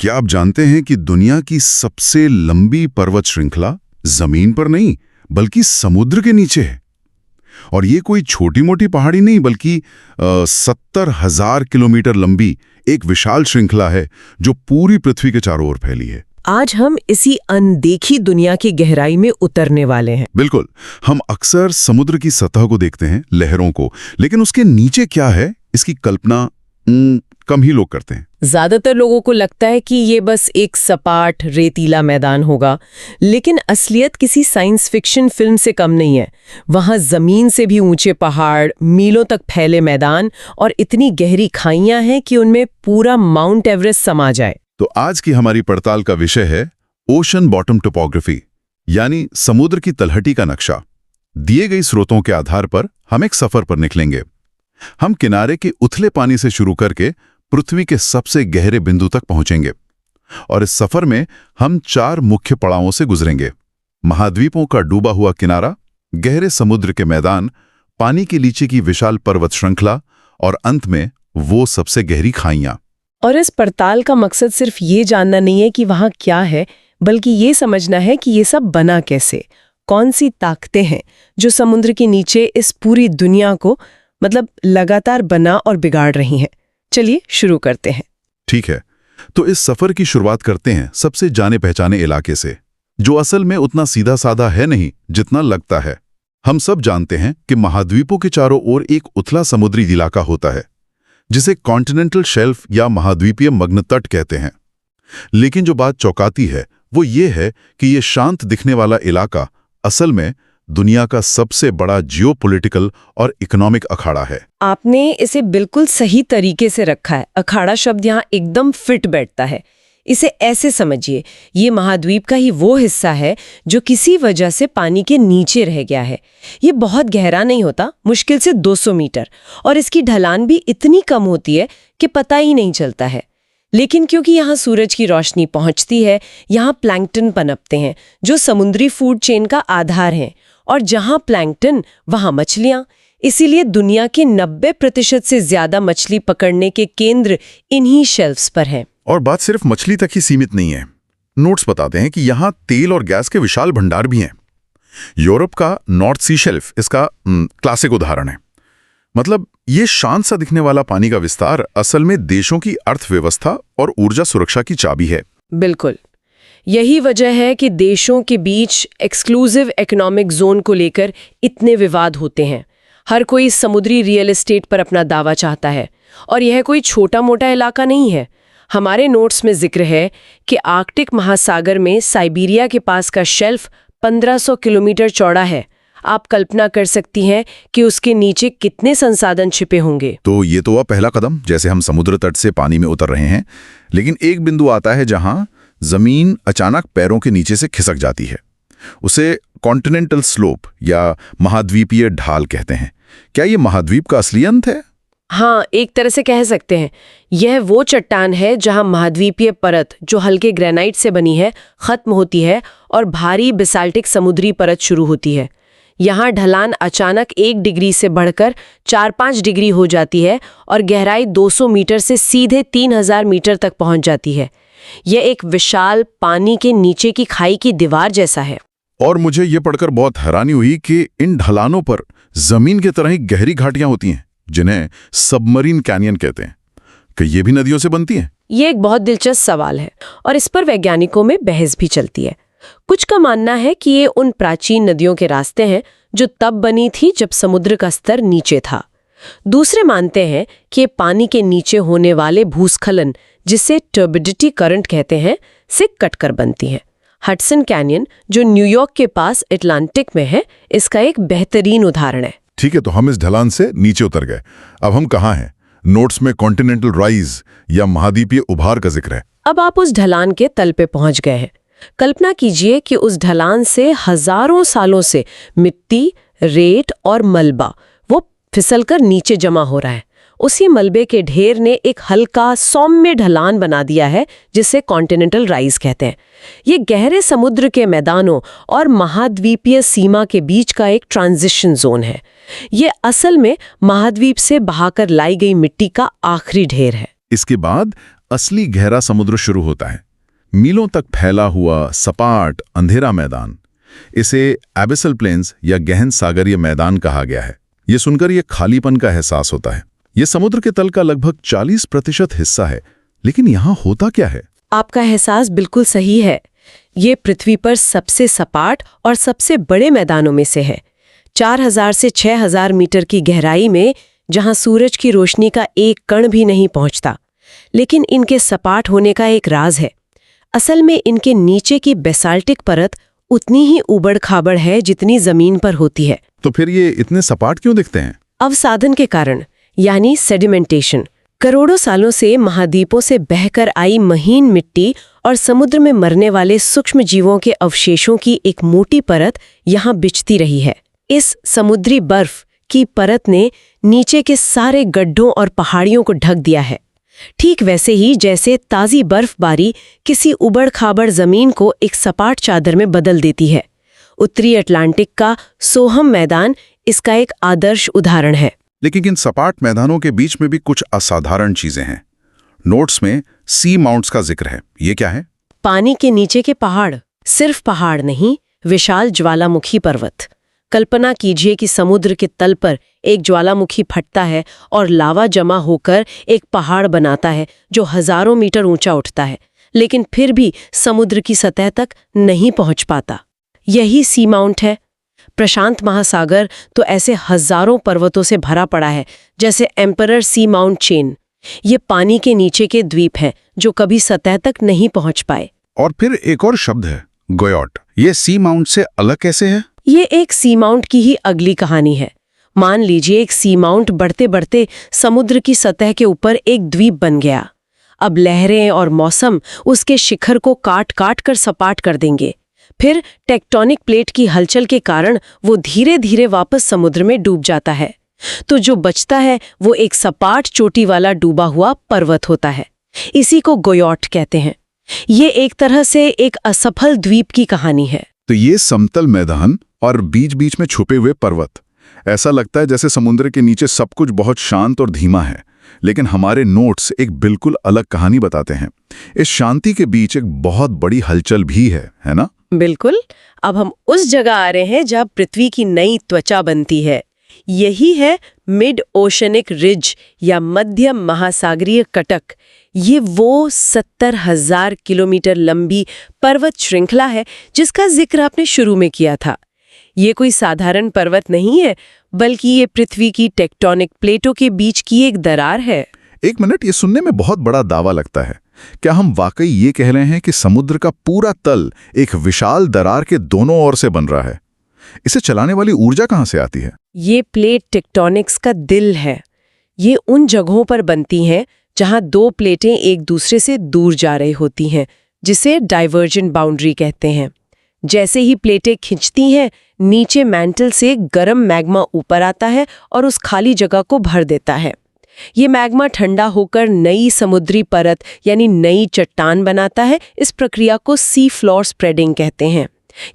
क्या आप जानते हैं कि दुनिया की सबसे लंबी पर्वत श्रृंखला जमीन पर नहीं बल्कि समुद्र के नीचे है? और ये कोई छोटी मोटी पहाड़ी नहीं बल्कि 70,000 किलोमीटर लंबी एक विशाल श्रृंखला है जो पूरी पृथ्वी के चारों ओर फैली है। आज हम इसी अनदेखी दुनिया की गहराई में उतरने वाले हैं। बिल्कुल। हम अक्सर समुद्र की सतह को देखते हैं, लहरों को, लेकिन उसके नीचे क्या है इसकी कल्पना कम ही लोग करते हैं। ज्यादातर लोगों को लगता है कि ये बस एक सपाट रेतीला मैदान होगा, लेकिन असलियत किसी साइंस फिक्शन फिल्म से कम नहीं है। वहां जमीन से भी ऊंचे पहाड़, मीलों तक फैले मैदान और इतनी गहरी खाइयां हैं कि उनमें पूरा माउंट एवरेस्ट समा जाए। तो आज की हमारी पड़ताल का विषय है ओशन बॉटम टोपोग्राफी, यानी समुद्र की तलहटी का नक्शा। दिए गई स्रोतों के आधार पर हम एक सफर पर निकलेंगे। हम किनारे के उथले पानी से शुरू करके पृथ्वी के सबसे गहरे बिंदु तक पहुंचेंगे और इस सफर में हम 4 मुख्य पड़ावों से गुजरेंगे। महाद्वीपों का डूबा हुआ किनारा, गहरे समुद्र के मैदान, पानी के नीचे की विशाल पर्वत श्रृंखला और अंत में वो सबसे गहरी खाइयां। और इस पड़ताल का मकसद सिर्फ ये जानना नहीं है कि वहां क्या है, बल्कि ये समझना है कि ये सब बना कैसे, कौन सी ताकतें हैं जो समुद्र के नीचे इस पूरी दुनिया को लगातार बना और बिगाड़ रही हैं। चलिए शुरू करते हैं। ठीक है, तो इस सफर की शुरुआत करते हैं सबसे जाने पहचाने इलाके से, जो असल में उतना सीधा साधा है नहीं जितना लगता है। हम सब जानते हैं कि महाद्वीपों के चारों ओर एक उथला समुद्री इलाका होता है जिसे कॉन्टिनेंटल शेल्फ या महाद्वीपीय मग्न तट कहते हैं। लेकिन जो बात चौंकाती है वो ये है कि ये शांत दिखने वाला इलाका असल में दुनिया का सबसे बड़ा जियोपॉलिटिकल और इकोनॉमिक अखाड़ा है। आपने इसे बिल्कुल सही तरीके से रखा है। अखाड़ा शब्द यहाँ एकदम फिट बैठता है। इसे ऐसे समझिए, ये महाद्वीप का ही वो हिस्सा है जो किसी वजह से पानी के नीचे रह गया है। ये बहुत गहरा नहीं होता, मुश्किल से 200 मीटर, और इसकी ढलान भी इतनी कम होती है कि पता ही नहीं चलता है। लेकिन क्योंकि यहाँ सूरज की रोशनी पहुँचती है, यहाँ प्लैंकटन पनपते हैं जो समुद्री फूड चेन का आधार हैं, और जहाँ प्लैंकटन वहाँ मछलियाँ। इसीलिए दुनिया के 90% से ज्यादा मछली पकड़ने के केंद्र इन्हीं शेल्फ्स पर हैं। और बात सिर्फ मछली तक ही सीमित नहीं है। नोट्स बताते हैं कि यहाँ तेल और गैस के विशाल भंडार भी हैं। यूरोप का नॉर्थ सी शेल्फ इसका क्लासिक उदाहरण है। ये शांत सा दिखने वाला पानी का विस्तार असल में देशों की अर्थव्यवस्था और ऊर्जा सुरक्षा की चाबी है। बिल्कुल, यही वजह है कि देशों के बीच एक्सक्लूसिव इकोनॉमिक जोन को लेकर इतने विवाद होते हैं। हर कोई समुद्री रियल एस्टेट पर अपना दावा चाहता है, और यह कोई छोटा मोटा इलाका नहीं है। हमारे नोट्स में जिक्र है कि आर्कटिक महासागर में साइबेरिया के पास का शेल्फ 1500 किलोमीटर चौड़ा है। आप कल्पना कर सकती हैं कि उसके नीचे कितने संसाधन छिपे होंगे। तो ये तो हुआ पहला कदम, जैसे हम समुद्र तट से पानी में उतर रहे हैं। लेकिन एक बिंदु आता है जहां जमीन अचानक पैरों के नीचे से खिसक जाती है। उसे कॉन्टिनेंटल स्लोप या महाद्वीपीय ढाल कहते हैं। क्या ये महाद्वीप का असली अंत है? हाँ, एक तरह से कह सकते हैं। यह वो चट्टान है जहां महाद्वीपीय परत, जो हल्के ग्रेनाइट से बनी है, खत्म होती है और भारी बेसाल्टिक समुद्री परत शुरू होती है। यहाँ ढलान अचानक 1 डिग्री से बढ़कर 4-5 डिग्री हो जाती है और गहराई 200 मीटर से सीधे 3000 मीटर तक पहुंच जाती है। यह एक विशाल पानी के नीचे की खाई की दीवार जैसा है। और मुझे ये पढ़कर बहुत हैरानी हुई कि इन ढलानों पर जमीन की तरह ही गहरी घाटियां होती हैं, जिन्हें सबमरीन कैनियन कहते हैं। कि ये भी नदियों से बनती हैं? ये एक बहुत दिलचस्प सवाल है और इस पर वैज्ञानिकों में बहस भी चलती है। कुछ का मानना है कि ये उन प्राचीन नदियों के रास्ते हैं जो तब बनी थी जब समुद्र का स्तर नीचे था। दूसरे मानते हैं कि ये पानी के नीचे होने वाले भूस्खलन, जिसे टर्बिडिटी करंट कहते हैं, से कटकर बनती हैं। हडसन कैनियन, जो न्यूयॉर्क के पास अटलांटिक में है, इसका एक बेहतरीन उदाहरण है। ठीक है, तो हम इस ढलान से नीचे उतर गए। अब हम कहाँ हैं? नोट्स में कॉन्टिनेंटल राइज या महाद्वीपीय उभार का जिक्र है। अब आप उस ढलान के तल पे पहुंच गए हैं। कल्पना कीजिए कि उस ढलान से हजारों सालों से मिट्टी, रेत और मलबा वो फिसलकर नीचे जमा हो रहा है। उसी मलबे के ढेर ने एक हल्का सौम्य ढलान बना दिया है, जिसे कॉन्टिनेंटल राइज कहते हैं। ये गहरे समुद्र के मैदानों और महाद्वीपीय सीमा के बीच का एक ट्रांजिशन जोन है। ये असल में महाद्वीप से बहाकर लाई गई मिट्टी का आखिरी ढेर है। इसके बाद असली गहरा समुद्र शुरू होता है, मीलों तक फैला हुआ सपाट अंधेरा मैदान। इसे एबिसल प्लेन्स या गहन सागरीय मैदान कहा गया है। ये सुनकर ये खालीपन का एहसास होता है। ये समुद्र के तल का लगभग 40% हिस्सा है, लेकिन यहाँ होता क्या है? आपका एहसास बिल्कुल सही है। ये पृथ्वी पर सबसे सपाट और सबसे बड़े मैदानों में से है। 4000 से 6000 मीटर की गहराई में, जहां सूरज की रोशनी का एक कण भी नहीं पहुंचता। लेकिन इनके सपाट होने का एक राज है। असल में इनके नीचे की बेसाल्टिक परत उतनी ही उबड़-खाबड़ है जितनी जमीन पर होती है। तो फिर ये इतने सपाट क्यों दिखते हैं? अवसाधन के कारण, यानी सेडिमेंटेशन। करोड़ों सालों से महाद्वीपों से बहकर आई महीन मिट्टी और समुद्र में मरने वाले सूक्ष्म जीवों के अवशेषों की एक मोटी परत यहाँ बिछती रही है। इस समुद्री बर्फ की परत ने नीचे के सारे गड्ढों और पहाड़ियों को ढक दिया है, ठीक वैसे ही जैसे ताज़ी बर्फबारी किसी उबड़-खाबड़ जमीन को एक सपाट चादर में बदल देती है। उत्तरी अटलांटिक का सोहम मैदान इसका एक आदर्श उदाहरण है। लेकिन इन सपाट मैदानों के बीच में भी कुछ असाधारण चीजें हैं। नोट्स में सी माउंट्स का जिक्र है। ये क्या है? पानी के नीचे के पहाड़। सिर्फ पहाड़ नहीं, विशाल ज्वालामुखी पर्वत। कल्पना कीजिए कि समुद्र के तल पर एक ज्वालामुखी फटता है और लावा जमा होकर एक पहाड़ बनाता है जो हजारों मीटर ऊंचा उठता है, लेकिन फिर भी समुद्र की सतह तक नहीं पहुंच पाता। यही सी माउंट है। प्रशांत महासागर तो ऐसे हजारों पर्वतों से भरा पड़ा है, जैसे एम्परर सी माउंट चेन। ये पानी के नीचे के द्वीप हैं जो कभी सतह तक नहीं पहुंच पाए। और फिर एक और शब्द है, गोयॉट। ये सी माउंट से अलग कैसे है? ये एक सी माउंट की ही अगली कहानी है। मान लीजिए एक सी माउंट बढ़ते बढ़ते समुद्र की सतह के ऊपर एक द्वीप बन गया। अब लहरें और मौसम उसके शिखर को काट काट कर सपाट कर देंगे। फिर टेक्टोनिक प्लेट की हलचल के कारण वो धीरे धीरे वापस समुद्र में डूब जाता है। तो जो बचता है वो एक सपाट चोटी वाला डूबा हुआ पर्वत होता है। इसी को गोयॉट कहते हैं। ये एक तरह से एक असफल द्वीप की कहानी है। तो ये समतल मैदान और बीच बीच में छुपे हुए पर्वत, ऐसा लगता है जैसे समुद्र के नीचे सब कुछ बहुत शांत और धीमा है। लेकिन हमारे नोट्स एक बिल्कुल अलग कहानी बताते हैं। इस शांति के बीच एक बहुत बड़ी हलचल भी है ना? बिल्कुल। अब हम उस जगह आ रहे हैं जहां पृथ्वी की नई त्वचा बनती है। यही है मिड ओशनिक रिज या मध्य महासागरीय कटक। ये वो 70,000 किलोमीटर लंबी पर्वत श्रृंखला है जिसका जिक्र आपने शुरू में किया था। ये कोई साधारण पर्वत नहीं है, बल्कि ये पृथ्वी की टेक्टोनिक प्लेटों के बीच की एक दरार है। एक मिनट, ये सुनने में बहुत बड़ा दावा लगता है। क्या हम वाकई ये कह रहे हैं कि समुद्र का पूरा तल एक विशाल दरार के दोनों ओर से बन रहा है? इसे चलाने वाली ऊर्जा कहाँ से आती है? ये प्लेट टेक्टोनिक्स का दिल है। ये उन जगहों पर बनती हैं जहां दो प्लेटें एक दूसरे से दूर जा रही होती हैं, जिसे डाइवर्जेंट बाउंड्री कहते हैं। जैसे ही प्लेटें खिंचती हैं, नीचे मैंटल से गर्म मैग्मा ऊपर आता है और उस खाली जगह को भर देता है। ये मैग्मा ठंडा होकर नई समुद्री परत यानी नई चट्टान बनाता है। इस प्रक्रिया को सी फ्लोर स्प्रेडिंग कहते हैं।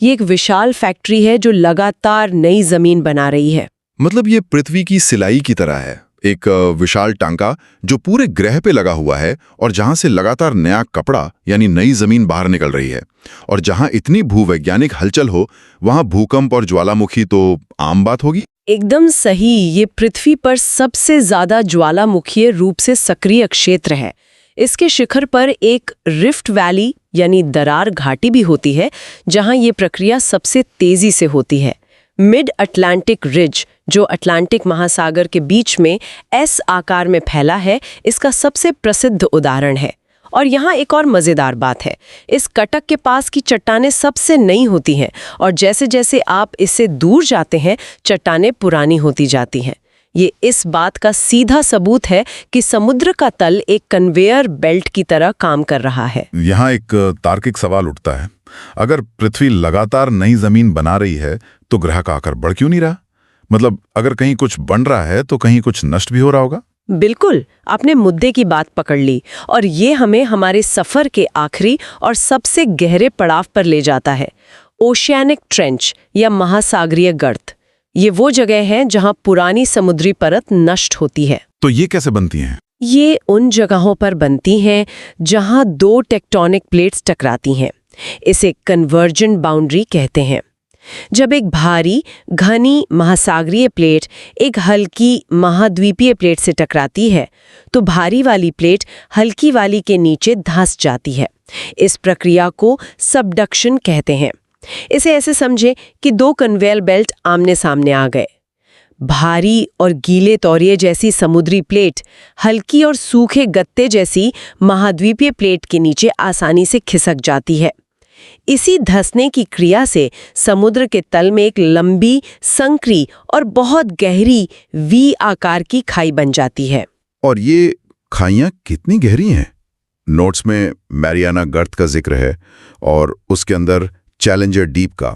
ये एक विशाल फैक्ट्री है जो लगातार नई जमीन बना रही है। मतलब ये पृथ्वी की सिलाई की तरह है, एक विशाल टांका जो पूरे ग्रह पे लगा हुआ है और जहां से लगातार नया कपड़ा यानी नई जमीन बाहर निकल रही है। और जहां इतनी भूवैज्ञानिक हलचल हो, वहां भूकंप और ज्वालामुखी तो आम बात होगी। एकदम सही। ये पृथ्वी पर सबसे ज्यादा ज्वालामुखीय रूप से सक्रिय क्षेत्र है। इसके शिखर पर एक रिफ्ट वैली यानी दरार घाटी भी होती है, जहां ये प्रक्रिया सबसे तेजी से होती है। मिड अटलांटिक रिज, जो अटलांटिक महासागर के बीच में एस आकार में फैला है, इसका सबसे प्रसिद्ध उदाहरण है। और यहाँ एक और मज़ेदार बात है, इस कटक के पास की चट्टानें सबसे नई होती हैं और जैसे जैसे आप इससे दूर जाते हैं, चट्टानें पुरानी होती जाती हैं। ये इस बात का सीधा सबूत है कि समुद्र का तल एक कन्वेयर बेल्ट की तरह काम कर रहा है। यहाँ एक तार्किक सवाल उठता है, अगर पृथ्वी लगातार नई जमीन बना रही है तो ग्रह का आकार बढ़ क्यों नहीं रहा? मतलब अगर कहीं कुछ बन रहा है तो कहीं कुछ नष्ट भी हो रहा होगा। बिल्कुल, आपने मुद्दे की बात पकड़ ली और ये हमें हमारे सफर के आखिरी और सबसे गहरे पड़ाव पर ले जाता है। ओशियानिक ट्रेंच या महासागरीय गर्त। ये वो जगह है जहां पुरानी समुद्री परत नष्ट होती है। तो ये कैसे बनती हैं? ये उन जगहों पर बनती हैं जहां दो टेक्टोनिक प्लेट्स टकराती हैं। इसे कन्वर्जेंट बाउंड्री कहते हैं। जब एक भारी घनी महासागरीय प्लेट एक हल्की महाद्वीपीय प्लेट से टकराती है तो भारी वाली प्लेट हल्की वाली के नीचे धंस जाती है। इस प्रक्रिया को सबडक्शन कहते हैं। इसे ऐसे समझे कि दो कन्वेयर बेल्ट आमने सामने आ गए। भारी और गीले तौरिये जैसी समुद्री प्लेट हल्की और सूखे गत्ते जैसी महाद्वीपीय प्लेट के नीचे आसानी से खिसक जाती है। इसी धंसने की क्रिया से समुद्र के तल में एक लंबी, संकरी और बहुत गहरी वी आकार की खाई बन जाती है। और ये खाइयां कितनी गहरी हैं? नोट्स में मैरियाना गर्त का जिक्र है और उसके अंदर चैलेंजर डीप का।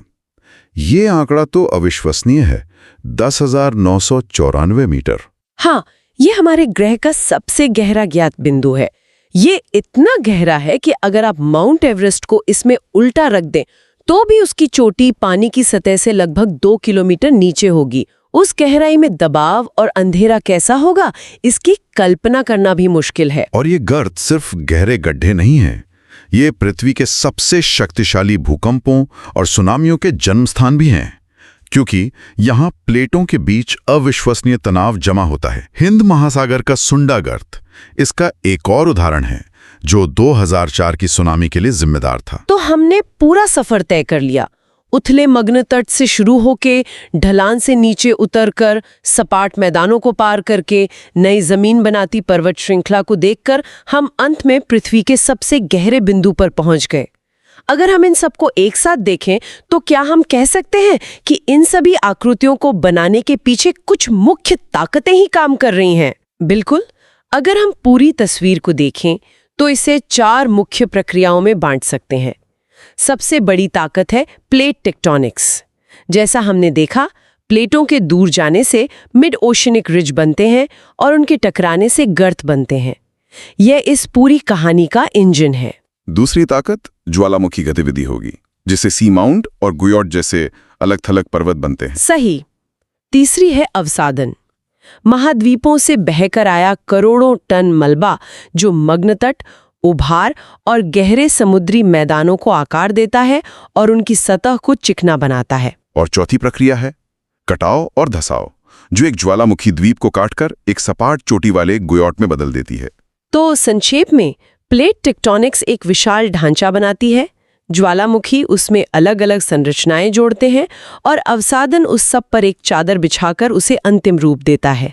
ये आंकड़ा तो अविश्वसनीय है, 10,994 मीटर। हाँ, ये हमारे ग्रह का सबसे गहरा ज्ञात बिंदु है। ये इतना गहरा है कि अगर आप माउंट एवरेस्ट को इसमें उल्टा रख दें तो भी उसकी चोटी पानी की सतह से लगभग 2 किलोमीटर नीचे होगी। उस गहराई में दबाव और अंधेरा कैसा होगा, इसकी कल्पना करना भी मुश्किल है। और ये गर्त सिर्फ गहरे गड्ढे नहीं हैं, ये पृथ्वी के सबसे शक्तिशाली भूकंपों और सुनामियों के जन्मस्थान भी हैं, क्योंकि यहाँ प्लेटों के बीच अविश्वसनीय तनाव जमा होता है। हिंद महासागर का सुंडा गर्त इसका एक और उदाहरण है, जो 2004 की सुनामी के लिए जिम्मेदार था। तो हमने पूरा सफर तय कर लिया। उथले मग्न तट से शुरू होके ढलान से नीचे उतरकर सपाट मैदानों को पार करके नई जमीन बनाती पर्वत श्रृंखला को देखकर हम अंत में पृथ्वी के सबसे गहरे बिंदु पर पहुंच गए। अगर हम इन सबको एक साथ देखें तो क्या हम कह सकते हैं कि इन सभी आकृतियों को बनाने के पीछे कुछ मुख्य ताकतें ही काम कर रही हैं? बिल्कुल। अगर हम पूरी तस्वीर को देखें तो इसे 4 मुख्य प्रक्रियाओं में बांट सकते हैं। सबसे बड़ी ताकत है प्लेट टेक्टोनिक्स। जैसा हमने देखा, प्लेटों के दूर जाने से मिड ओशनिक रिज बनते हैं और उनके टकराने से गर्त बनते हैं। यह इस पूरी कहानी का इंजन है। दूसरी ताकत ज्वालामुखी गतिविधि होगी, जिससे सी माउंट और गुयोट जैसे अलग थलग पर्वत बनते हैं। सही। तीसरी है अवसादन। महाद्वीपों से बहकर आया करोड़ों टन मलबा जो मग्न तट, उभार और गहरे समुद्री मैदानों को आकार देता है और उनकी सतह को चिकना बनाता है। और चौथी प्रक्रिया है कटाव और धसाव, जो एक ज्वालामुखी द्वीप को काटकर एक सपाट चोटी वाले गुयोट में बदल देती है। तो संक्षेप में प्लेट टेक्टोनिक्स एक विशाल ढांचा बनाती है, ज्वालामुखी उसमें अलग अलग संरचनाएं जोड़ते हैं और अवसादन उस सब पर एक चादर बिछाकर उसे अंतिम रूप देता है।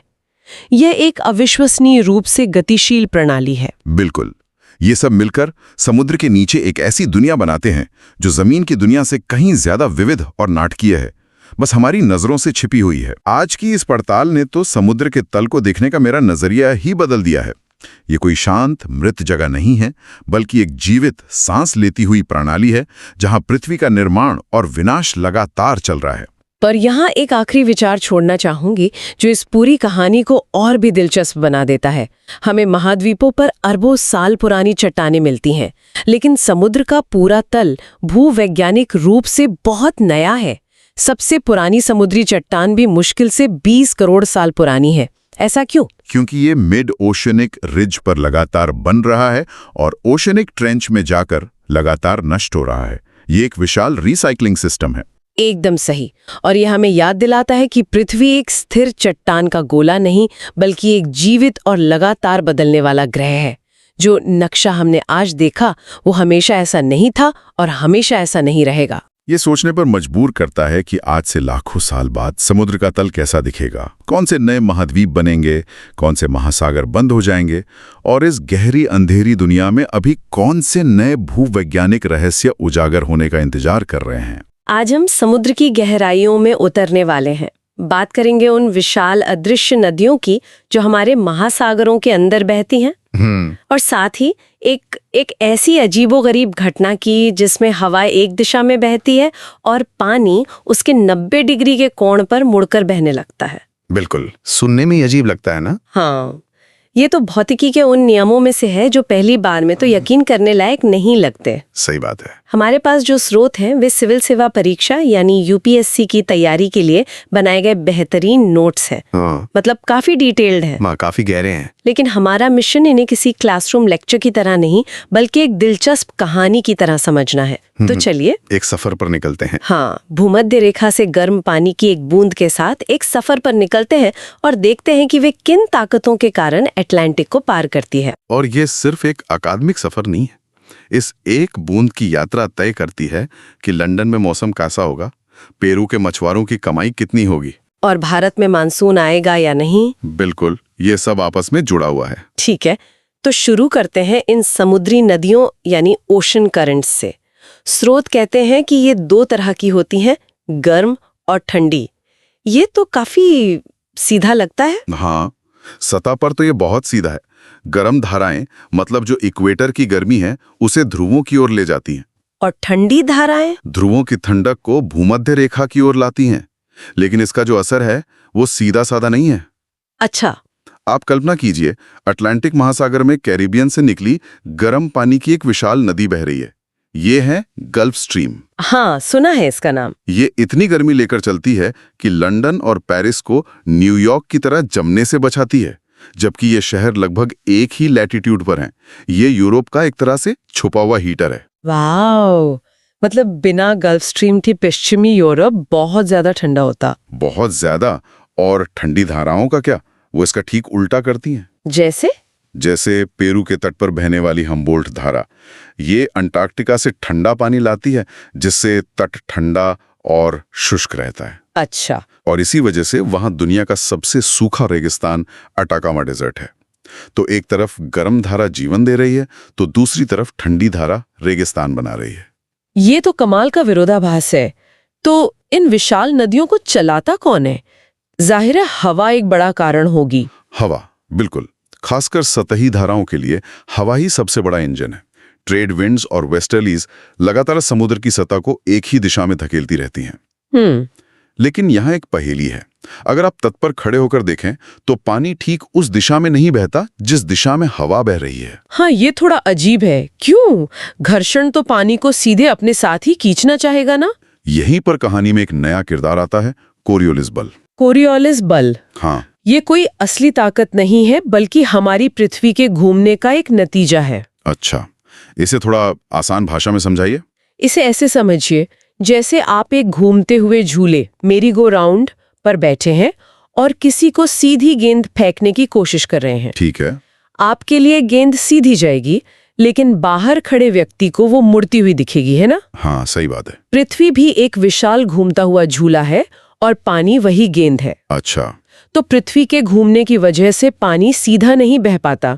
यह एक अविश्वसनीय रूप से गतिशील प्रणाली है। बिल्कुल। ये सब मिलकर समुद्र के नीचे एक ऐसी दुनिया बनाते हैं जो जमीन की दुनिया से कहीं ज्यादा विविध और नाटकीय है, बस हमारी नजरों से छिपी हुई है। आज की इस पड़ताल ने तो समुद्र के तल को देखने का मेरा नजरिया ही बदल दिया है। ये कोई शांत मृत जगह नहीं है, बल्कि एक जीवित सांस लेती हुई प्रणाली है जहां पृथ्वी का निर्माण और विनाश लगातार चल रहा है। पर यहाँ एक आखिरी विचार छोड़ना चाहूंगी जो इस पूरी कहानी को और भी दिलचस्प बना देता है। हमें महाद्वीपों पर अरबों साल पुरानी चट्टानें मिलती हैं, लेकिन समुद्र का पूरा तल भूवैज्ञानिक रूप से बहुत नया है। सबसे पुरानी समुद्री चट्टान भी मुश्किल से 20 करोड़ साल पुरानी है। ऐसा क्यों? क्योंकि ये मिड ओशनिक रिज पर लगातार बन रहा है और ओशनिक ट्रेंच में जाकर लगातार नष्ट हो रहा है। ये एक विशाल रिसाइकलिंग सिस्टम है। एकदम सही। और यह हमें याद दिलाता है कि पृथ्वी एक स्थिर चट्टान का गोला नहीं, बल्कि एक जीवित और लगातार बदलने वाला ग्रह है। जो नक्शा हमने आज देखा वो हमेशा ऐसा नहीं था और हमेशा ऐसा नहीं रहेगा। ये सोचने पर मजबूर करता है कि आज से लाखों साल बाद समुद्र का तल कैसा दिखेगा, कौन से नए महाद्वीप बनेंगे, कौन से महासागर बंद हो जाएंगे और इस गहरी अंधेरी दुनिया में अभी कौन से नए भूवैज्ञानिक रहस्य उजागर होने का इंतजार कर रहे हैं। आज हम समुद्र की गहराइयों में उतरने वाले हैं। बात करेंगे उन विशाल अदृश्य नदियों की जो हमारे महासागरों के अंदर बहती हैं, और साथ ही एक ऐसी अजीबोगरीब घटना की जिसमें हवा एक दिशा में बहती है और पानी उसके 90 डिग्री के कोण पर मुड़कर बहने लगता है। बिल्कुल, सुनने में अजीब लगता है ना? हाँ, ये तो भौतिकी के उन नियमों में से है जो पहली बार में तो यकीन करने लायक नहीं लगते। सही बात है। हमारे पास जो स्रोत हैं वे सिविल सेवा परीक्षा यानी यूपीएससी की तैयारी के लिए बनाए गए बेहतरीन नोट्स हैं। मतलब काफी डिटेल्ड है, काफी गहरे हैं। लेकिन हमारा मिशन इन्हें किसी क्लासरूम लेक्चर की तरह नहीं बल्कि एक दिलचस्प कहानी की तरह समझना है। तो चलिए एक सफर पर निकलते हैं। हाँ, भूमध्य रेखा से गर्म पानी की एक बूंद के साथ एक सफर पर निकलते हैं और देखते हैं कि वे किन ताकतों के कारण अटलांटिक को पार करती है। और ये सिर्फ एक अकादमिक सफर नहीं है, इस एक बूंद की यात्रा तय करती है कि लंदन में मौसम कैसा होगा, पेरू के मछुआरों की कमाई कितनी होगी और भारत में मानसून आएगा या नहीं। बिल्कुल, ये सब आपस में जुड़ा हुआ है। ठीक है, तो शुरू करते हैं इन समुद्री नदियों यानी ओशन करंट्स से। स्रोत कहते हैं कि ये दो तरह की होती हैं, गर्म और ठंडी। ये तो काफी सीधा लगता है। हाँ, सतह पर तो ये बहुत सीधा है। गर्म धाराएं मतलब जो इक्वेटर की गर्मी है उसे ध्रुवों की ओर ले जाती हैं, और ठंडी धाराएं ध्रुवों की ठंडक को भूमध्य रेखा की ओर लाती हैं। लेकिन इसका जो असर है वो सीधा साधा नहीं है। अच्छा, आप कल्पना कीजिए, अटलांटिक महासागर में कैरिबियन से निकली गर्म पानी की एक विशाल नदी बह रही है। ये है गल्फ स्ट्रीम। हाँ, सुना है इसका नाम। ये इतनी गर्मी लेकर चलती है कि लंदन और पेरिस को न्यूयॉर्क की तरह जमने से बचाती है, जबकि ये शहर लगभग एक ही लैटिट्यूड पर हैं। ये यूरोप का एक तरह से छुपा हुआ हीटर है। वाओ, मतलब बिना गल्फ स्ट्रीम के पश्चिमी यूरोप बहुत ज्यादा ठंडा होता। बहुत ज्यादा। और ठंडी धाराओं का क्या, वो इसका ठीक उल्टा करती हैं। जैसे पेरू के तट पर बहने वाली हम्बोल्ट धारा, ये अंटार्कटिका से ठंडा पानी लाती है, जिससे तट ठंडा और शुष्क रहता है। अच्छा। और इसी वजह से वहां दुनिया का सबसे सूखा रेगिस्तान अटाकामा डेजर्ट है। तो एक तरफ गर्म धारा जीवन दे रही है, तो दूसरी तरफ ठंडी धारा रेगिस्तान बना रही है। ये तो कमाल का विरोधाभास है। तो इन विशाल नदियों को चलाता कौन है? जाहिर है हवा एक बड़ा कारण होगी। हवा, बिल्कुल। खासकर सतही धाराओं के लिए हवा ही सबसे बड़ा इंजन है। ट्रेड विंड्स और वेस्टर्लीज लगातार समुद्र की सतह को एक ही दिशा में धकेलती रहती हैं। लेकिन यहाँ एक पहेली है। अगर आप तट पर खड़े होकर देखें तो पानी ठीक उस दिशा में नहीं बहता जिस दिशा में हवा बह रही है। हाँ, ये थोड़ा अजीब है। क्यों? घर्षण तो पानी को सीधे अपने साथ ही खींचना चाहेगा ना। यहीं पर कहानी में एक नया किरदार आता है, कोरियोलिस बल। कोरियोलिस बल? हाँ, ये कोई असली ताकत नहीं है बल्कि हमारी पृथ्वी के घूमने का एक नतीजा है। अच्छा, इसे थोड़ा आसान भाषा में समझाइए। इसे ऐसे समझिए, जैसे आप एक घूमते हुए झूले मेरी गो राउंड पर बैठे हैं और किसी को सीधी गेंद फेंकने की कोशिश कर रहे हैं। ठीक है। आपके लिए गेंद सीधी जाएगी, लेकिन बाहर खड़े व्यक्ति को वो मुड़ती हुई दिखेगी, है ना? हाँ, सही बात है। पृथ्वी भी एक विशाल घूमता हुआ झूला है और पानी वही गेंद है। अच्छा, तो पृथ्वी के घूमने की वजह से पानी सीधा नहीं बह पाता,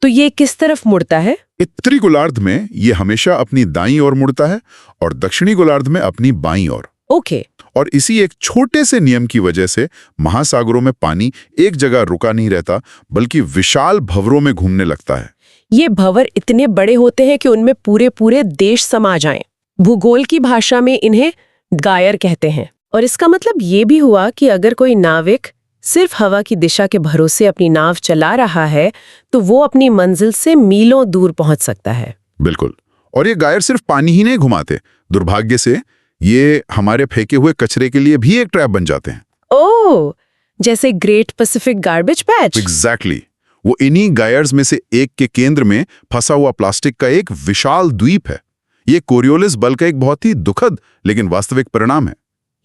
तो ये किस तरफ मुड़ता है? उत्तरी गोलार्ध में ये हमेशा अपनी दाईं ओर मुड़ता है और दक्षिणी गोलार्ध में अपनी बाईं ओर। ओके। और इसी एक छोटे से नियम की वजह से महासागरों में पानी एक जगह रुका नहीं रहता, बल्कि विशाल भंवरों में घूमने लगता है। ये भंवर इतने बड़े होते हैं कि उनमें पूरे पूरे देश समा जाएं। भूगोल की भाषा में इन्हें गायर कहते हैं। और इसका मतलब ये भी हुआ कि अगर कोई नाविक सिर्फ हवा की दिशा के भरोसे अपनी नाव चला रहा है तो वो अपनी मंजिल से मीलों दूर पहुंच सकता है। बिल्कुल। और ये गायर सिर्फ पानी ही नहीं घुमाते, दुर्भाग्य से ये हमारे फेंके हुए कचरे के लिए भी एक ट्रैप बन जाते हैं। ओह, जैसे great Pacific garbage patch. Exactly. वो इन्हीं गायर्स में से एक के केंद्र में फंसा हुआ प्लास्टिक का एक विशाल द्वीप है। ये कोरियोलिस बल का एक बहुत ही दुखद लेकिन वास्तविक परिणाम है।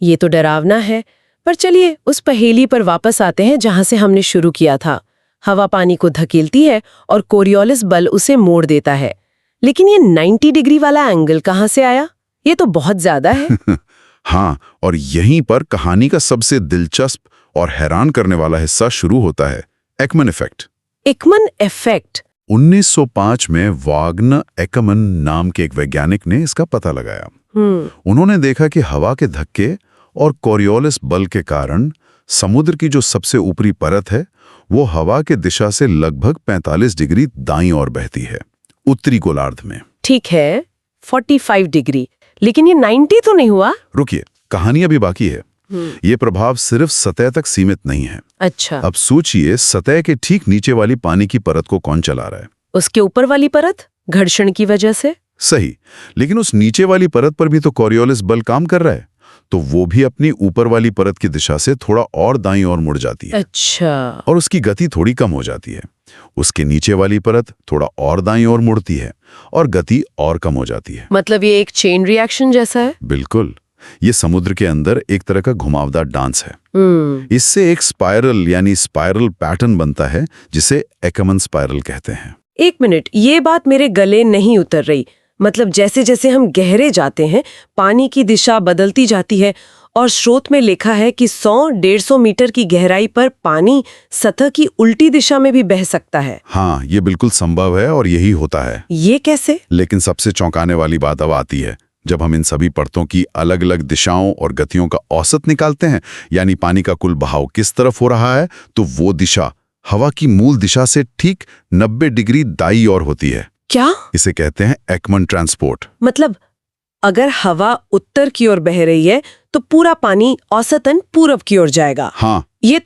ये तो डरावना है। पर चलिए उस पहेली पर वापस आते हैं जहां से हमने शुरू किया था। हवा पानी को धकेलती है और कोरियोलिस बल उसे मोड़ देता है। लेकिन ये 90 डिग्री वाला एंगल कहां से आया? ये तो बहुत ज्यादा है। हाँ, और यहीं पर कहानी का सबसे दिलचस्प और हैरान करने वाला हिस्सा शुरू होता है, एकमन इफेक्ट। Ekman effect? 1905 में वाग्नर एकमन नाम के एक वैज्ञानिक ने इसका पता लगाया। उन्होंने देखा कि हवा के धक्के और कोरियोलिस बल के कारण समुद्र की जो सबसे ऊपरी परत है वो हवा के दिशा से लगभग 45 डिग्री दाईं ओर बहती है, उत्तरी गोलार्ध में। ठीक है, 45 डिग्री। लेकिन ये 90 तो नहीं हुआ? रुकिए, कहानी अभी बाकी है। ये प्रभाव सिर्फ सतह तक सीमित नहीं है। अच्छा, अब सोचिए, सतह के ठीक नीचे वाली पानी की परत को कौन चला रहा है? उसके ऊपर वाली परत, घर्षण की वजह से। सही, लेकिन उस नीचे वाली परत पर भी तो कॉरियोलिस बल काम कर रहा है, तो वो भी अपनी ऊपर वाली परत की दिशा से थोड़ा और दाईं ओर मुड़ जाती है। अच्छा, और उसकी गति थोड़ी कम हो जाती है। उसके नीचे वाली परत थोड़ा और दाईं ओर मुड़ती है और गति और कम हो जाती है। मतलब ये एक चेन रिएक्शन जैसा है। बिल्कुल, ये समुद्र के अंदर एक तरह का घुमावदार डांस है। इससे एक स्पाइरल यानी स्पाइरल पैटर्न बनता है, जिसे एकमन स्पाइरल कहते हैं। एक मिनट, ये बात मेरे गले नहीं उतर रही। मतलब जैसे जैसे हम गहरे जाते हैं, पानी की दिशा बदलती जाती है, और स्रोत में लिखा है कि 100-150 मीटर की गहराई पर पानी सतह की उल्टी दिशा में भी बह सकता है। हाँ, ये बिल्कुल संभव है और यही होता है। ये कैसे? लेकिन सबसे चौंकाने वाली बात अब आती है, जब हम इन सभी परतों की अलग अलग दिशाओं और गतियों का औसत निकालते हैं, यानी पानी का कुल बहाव किस तरफ हो रहा है, तो वो दिशा हवा की मूल दिशा से ठीक 90 डिग्री दाईं ओर होती है। क्या? इसे कहते हैं एकमन ट्रांसपोर्ट। मतलब अगर हवा उत्तर की ओर बह रही है तो पूरा पानी औसतन पूरब की ओर जाएगा। हाँ, ये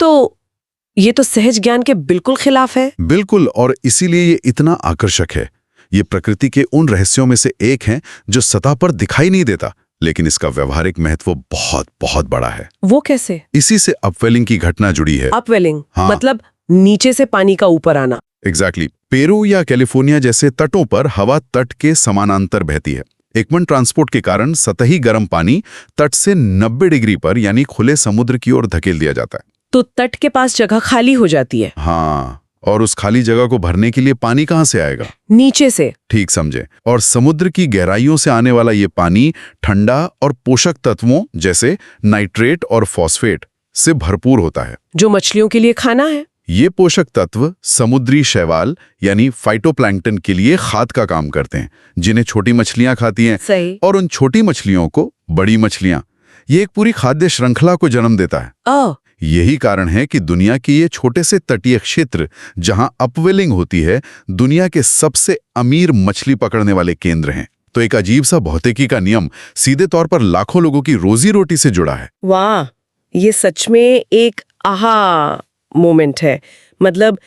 तो सहज ज्ञान के बिल्कुल खिलाफ है। बिल्कुल, और इसीलिए ये इतना आकर्षक है। ये प्रकृति के उन रहस्यों में से एक है जो सतह पर दिखाई नहीं देता, लेकिन इसका व्यवहारिक महत्व बहुत बहुत बड़ा है। वो कैसे? इसी से अपवेलिंग की घटना जुड़ी है। अपवेलिंग? हाँ। मतलब नीचे से पानी का ऊपर आना। एग्जैक्टली। पेरू या कैलिफोर्निया जैसे तटों पर हवा तट के समानांतर बहती है। एकमन ट्रांसपोर्ट के कारण सतही गर्म पानी तट से 90 डिग्री पर यानी खुले समुद्र की ओर धकेल दिया जाता है। तो तट के पास जगह खाली हो जाती है। हाँ, और उस खाली जगह को भरने के लिए पानी कहाँ से आएगा? नीचे से। ठीक समझे। और समुद्र की गहराइयों से आने वाला ये पानी ठंडा और पोषक तत्वों जैसे नाइट्रेट और फॉस्फेट से भरपूर होता है, जो मछलियों के लिए खाना है। ये पोषक तत्व समुद्री शैवाल यानी फाइटोप्लैंक्टन के लिए खाद का काम करते हैं, जिन्हें छोटी मछलियां खाती हैं। सही। और उन छोटी मछलियों को बड़ी मछलियां, ये एक पूरी खाद्य श्रृंखला को जन्म देता है। यही कारण है कि दुनिया के ये छोटे से तटीय क्षेत्र जहां अपवेलिंग होती है, दुनिया के सबसे अमीर मछली पकड़ने वाले केंद्र हैं। तो एक अजीब सा भौतिकी का नियम सीधे तौर पर लाखों लोगों की रोजी रोटी से जुड़ा है। वाह, ये सच में एक आहा मोमेंट है। मतलब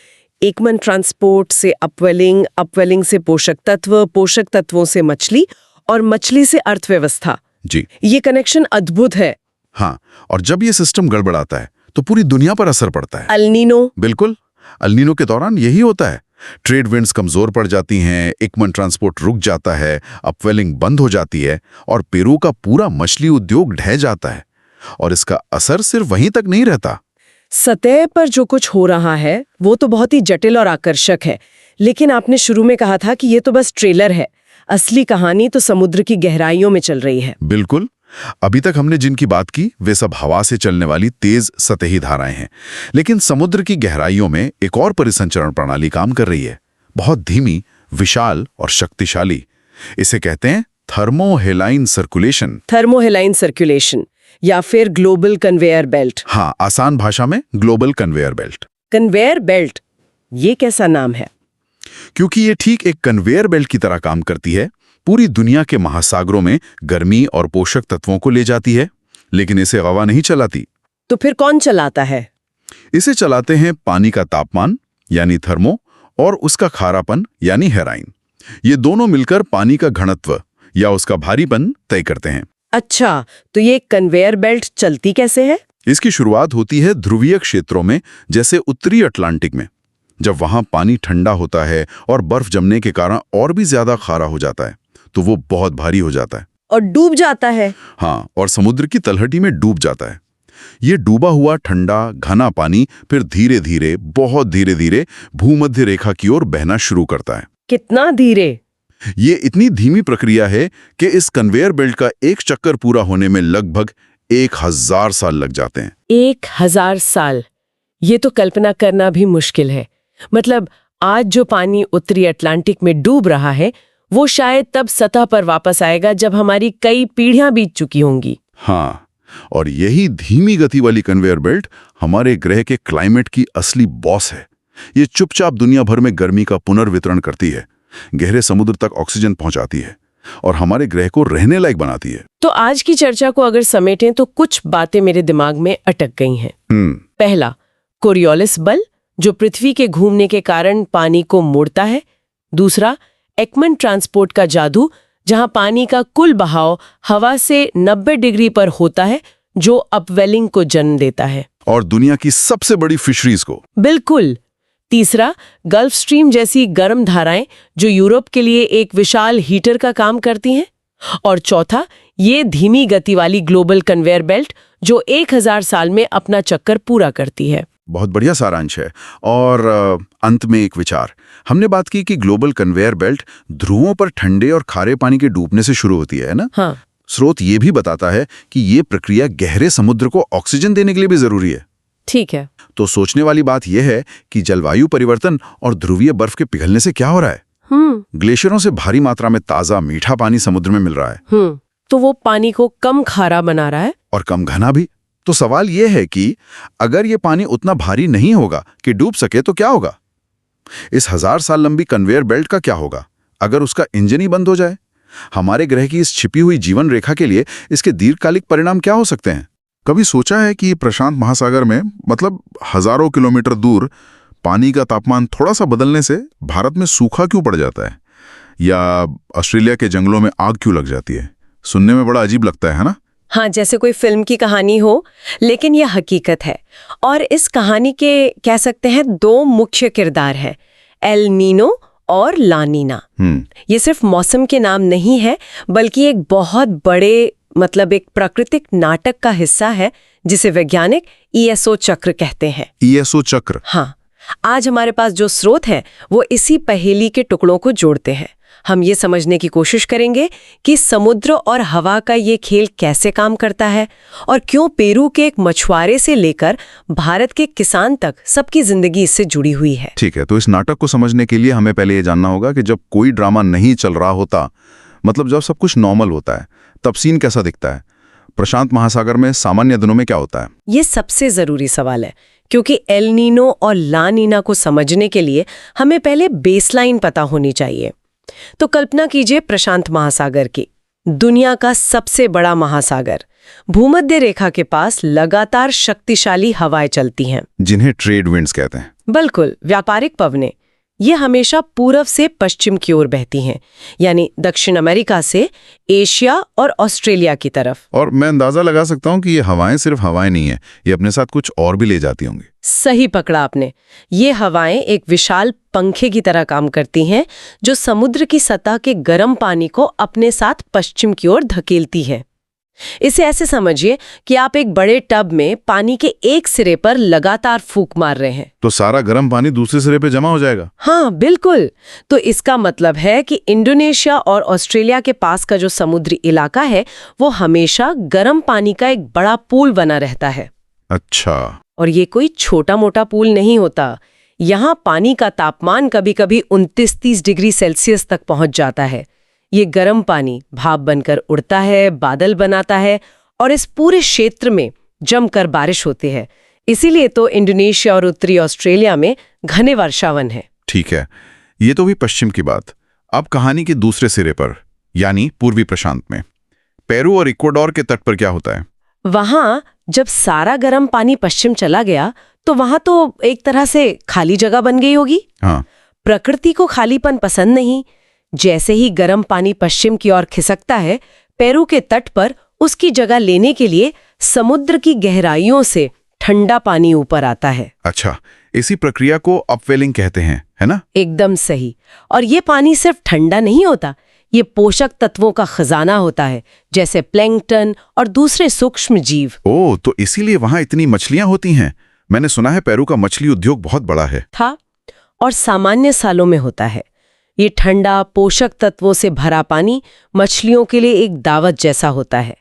एकमन ट्रांसपोर्ट से अपवेलिंग, अपवेलिंग से पोषक तत्व, पोषक तत्वों से मछली, और मछली से अर्थव्यवस्था। जी, ये कनेक्शन अद्भुत है। हाँ, और जब ये सिस्टम गड़बड़ाता है तो पूरी दुनिया पर असर पड़ता है। अल्नीनो? बिल्कुल, अल्नीनो के दौरान यही होता है। ट्रेड विंड्स कमजोर पड़ जाती हैं, एकमन ट्रांसपोर्ट रुक जाता है, अपवेलिंग बंद हो जाती है, और पेरू का पूरा मछली उद्योग ढह जाता है। और इसका असर सिर्फ वहीं तक नहीं रहता। सतह पर जो कुछ हो रहा है वो तो बहुत ही जटिल और आकर्षक है, लेकिन आपने शुरू में कहा था कि ये तो बस ट्रेलर है। असली कहानी तो समुद्र की गहराइयों में चल रही है। बिल्कुल, अभी तक हमने जिनकी बात की वे सब हवा से चलने वाली तेज सतही धाराएं हैं, लेकिन समुद्र की गहराइयों में एक और परिसंचरण प्रणाली काम कर रही है, बहुत धीमी, विशाल और शक्तिशाली। इसे कहते हैं थर्मोहेलाइन सर्कुलेशन। थर्मोहेलाइन सर्कुलेशन या फिर ग्लोबल कन्वेयर बेल्ट। हाँ, आसान भाषा में global conveyor belt. Conveyor belt, ये कैसा नाम है? क्योंकि ये ठीक एक कन्वेयर बेल्ट की तरह काम करती है। पूरी दुनिया के महासागरों में गर्मी और पोषक तत्वों को ले जाती है, लेकिन इसे हवा नहीं चलाती। तो फिर कौन चलाता है? इसे चलाते हैं पानी का तापमान यानी थर्मो और उसका खारापन यानी हेराइन। ये दोनों मिलकर पानी का घनत्व या उसका भारीपन तय करते हैं। अच्छा, तो ये कन्वेयर बेल्ट चलती कैसे है? इसकी शुरुआत होती है ध्रुवीय क्षेत्रों में, जैसे उत्तरी अटलांटिक में। जब वहां पानी ठंडा होता है और बर्फ जमने के कारण और भी ज्यादा खारा हो जाता है, तो वो बहुत भारी हो जाता है और डूब जाता है। हाँ, और समुद्र की तलहटी में डूब जाता है। ये डूबा हुआ ठंडा घना पानी फिर धीरे धीरे, बहुत धीरे धीरे भूमध्य रेखा की ओर बहना शुरू करता है। कितना धीरे? ये इतनी धीमी प्रक्रिया है कि इस कन्वेयर बेल्ट का एक चक्कर पूरा होने में लगभग 1000 साल लग जाते हैं। 1000 साल? ये तो कल्पना करना भी मुश्किल है। मतलब आज जो पानी उत्तरी अटलांटिक में डूब रहा है, वो शायद तब सतह पर वापस आएगा जब हमारी कई पीढ़ियां बीत चुकी होंगी। हाँ, और यही धीमी गति वाली कन्वेयर बेल्ट हमारे ग्रह के क्लाइमेट की असली बॉस है। ये चुपचाप दुनिया भर में गर्मी का पुनर्वितरण करती है, गहरे समुद्र तक ऑक्सीजन पहुंचाती है, और हमारे ग्रह को रहने लायक बनाती है। तो आज की चर्चा को अगर समेटें तो कुछ बातें मेरे दिमाग में अटक गई हैं। पहला, कोरियोलिस बल जो पृथ्वी के घूमने के कारण पानी को मोड़ता है। दूसरा, एकमन ट्रांसपोर्ट का जादू जहां पानी का कुल बहाव हवा से 90 डिग्री पर होता है जो अपवेलिंग को जन्म देता है। और दुनिया की सबसे बड़ी फिशरीज को। बिल्कुल। तीसरा, गल्फ स्ट्रीम जैसी गर्म धाराएं जो यूरोप के लिए एक विशाल हीटर का काम करती हैं। और चौथा, ये धीमी गति वाली ग्लोबल कन्वेयर बेल्ट जो 1000 साल में अपना चक्कर पूरा करती है। बहुत बढ़िया सारांश है। और अंत में एक विचार। हमने बात की कि ग्लोबल कन्वेयर बेल्ट ध्रुवों पर ठंडे और खारे पानी के डूबने से शुरू होती है ना? हाँ। स्रोत ये भी बताता है कि ये प्रक्रिया गहरे समुद्र को ऑक्सीजन देने के लिए भी जरूरी है। ठीक है। तो सोचने वाली बात यह है कि जलवायु परिवर्तन और ध्रुवीय बर्फ के पिघलने से क्या हो रहा है? ग्लेशियरों से भारी मात्रा में ताजा मीठा पानी समुद्र में मिल रहा है। तो वो पानी को कम खारा बना रहा है और कम घना भी। तो सवाल यह है कि अगर ये पानी उतना भारी नहीं होगा कि डूब सके तो क्या होगा? इस 1000 साल लंबी कन्वेयर बेल्ट का क्या होगा अगर उसका इंजन ही बंद हो जाए? हमारे ग्रह की इस छिपी हुई जीवन रेखा के लिए इसके दीर्घकालिक परिणाम क्या हो सकते हैं? कभी सोचा है कि प्रशांत महासागर में, मतलब हजारों किलोमीटर दूर, पानी का तापमान थोड़ा सा बदलने से भारत में सूखा क्यों पड़ जाता है? या ऑस्ट्रेलिया के जंगलों में आग क्यों लग जाती है? सुनने में बड़ा अजीब लगता है ना? हाँ, जैसे कोई फिल्म की कहानी हो, लेकिन यह हकीकत है। और इस कहानी के कह सकते हैं 2 मुख्य किरदार हैं, एल नीनो और ला नीना। ये सिर्फ मौसम के नाम नहीं है, बल्कि एक बहुत बड़े एक प्राकृतिक नाटक का हिस्सा है जिसे वैज्ञानिक ईएसओ चक्र कहते हैं। ईएसओ चक्र? हाँ। आज हमारे पास जो स्रोत है वो इसी पहेली के टुकड़ों को जोड़ते हैं। हम ये समझने की कोशिश करेंगे कि समुद्र और हवा का ये खेल कैसे काम करता है और क्यों पेरू के एक मछुआरे से लेकर भारत के किसान तक सबकी जिंदगी इससे जुड़ी हुई है। ठीक है, तो इस नाटक को समझने के लिए हमें पहले ये जानना होगा कि जब कोई ड्रामा नहीं चल रहा होता, मतलब जब सब कुछ नॉर्मल होता है, तब सीन कैसा दिखता है? प्रशांत महासागर में सामान्य दिनों में क्या होता है? ये सबसे जरूरी सवाल है, क्योंकि एल नीनो और ला नीना को समझने के लिए हमें पहले बेसलाइन पता होनी चाहिए। तो कल्पना कीजिए प्रशांत महासागर की, दुनिया का सबसे बड़ा महासागर। भूमध्य रेखा के पास लगातार शक्तिशाली हवाएं चलती हैं, जिन्हें ट्रेड विंड्स कहते हैं। बिल्कुल, व्यापारिक पवनें। ये हमेशा पूर्व से पश्चिम की ओर बहती हैं, यानी दक्षिण अमेरिका से एशिया और ऑस्ट्रेलिया की तरफ। और मैं अंदाजा लगा सकता हूँ कि ये हवाएं सिर्फ हवाएं नहीं है, ये अपने साथ कुछ और भी ले जाती होंगी। सही पकड़ा आपने। ये हवाएं एक विशाल पंखे की तरह काम करती हैं जो समुद्र की सतह के गर्म पानी को अपने साथ पश्चिम की ओर धकेलती है। इसे ऐसे समझिए कि आप एक बड़े टब में पानी के एक सिरे पर लगातार फूंक मार रहे हैं, तो सारा गर्म पानी दूसरे सिरे पे जमा हो जाएगा। हाँ बिल्कुल। तो इसका मतलब है कि इंडोनेशिया और ऑस्ट्रेलिया के पास का जो समुद्री इलाका है वो हमेशा गर्म पानी का एक बड़ा पूल बना रहता है। अच्छा। और ये कोई छोटा मोटा पूल नहीं होता। यहाँ पानी का तापमान कभी-कभी 29-30 डिग्री सेल्सियस तक पहुंच जाता है। ये गर्म पानी भाप बनकर उड़ता है, बादल बनाता है और इस पूरे क्षेत्र में जमकर बारिश होती है। इसीलिए तो इंडोनेशिया और उत्तरी ऑस्ट्रेलिया में घने वर्षावन है। ठीक है, ये तो भी पश्चिम की बात। अब कहानी के दूसरे सिरे पर, यानी पूर्वी प्रशांत में, पेरू और इक्वाडोर के तट पर क्या होता है? वहां जब सारा गर्म पानी पश्चिम चला गया तो वहां तो एक तरह से खाली जगह बन गई होगी। हाँ। प्रकृति को खालीपन पसंद नहीं। जैसे ही गर्म पानी पश्चिम की ओर खिसकता है, पेरू के तट पर उसकी जगह लेने के लिए समुद्र की गहराइयों से ठंडा पानी ऊपर आता है। अच्छा, इसी प्रक्रिया को अपवेलिंग कहते हैं, है ना? एकदम सही। और ये पानी सिर्फ ठंडा नहीं होता, ये पोषक तत्वों का खजाना होता है, जैसे प्लैंकटन और दूसरे सूक्ष्म जीव। ओह, तो इसीलिए वहां इतनी मछलियां होती हैं। मैंने सुना है पेरू का मछली उद्योग बहुत बड़ा है। था और सामान्य सालों में होता है। ये ठंडा पोषक तत्वों से भरा पानी मछलियों के लिए एक दावत जैसा होता है।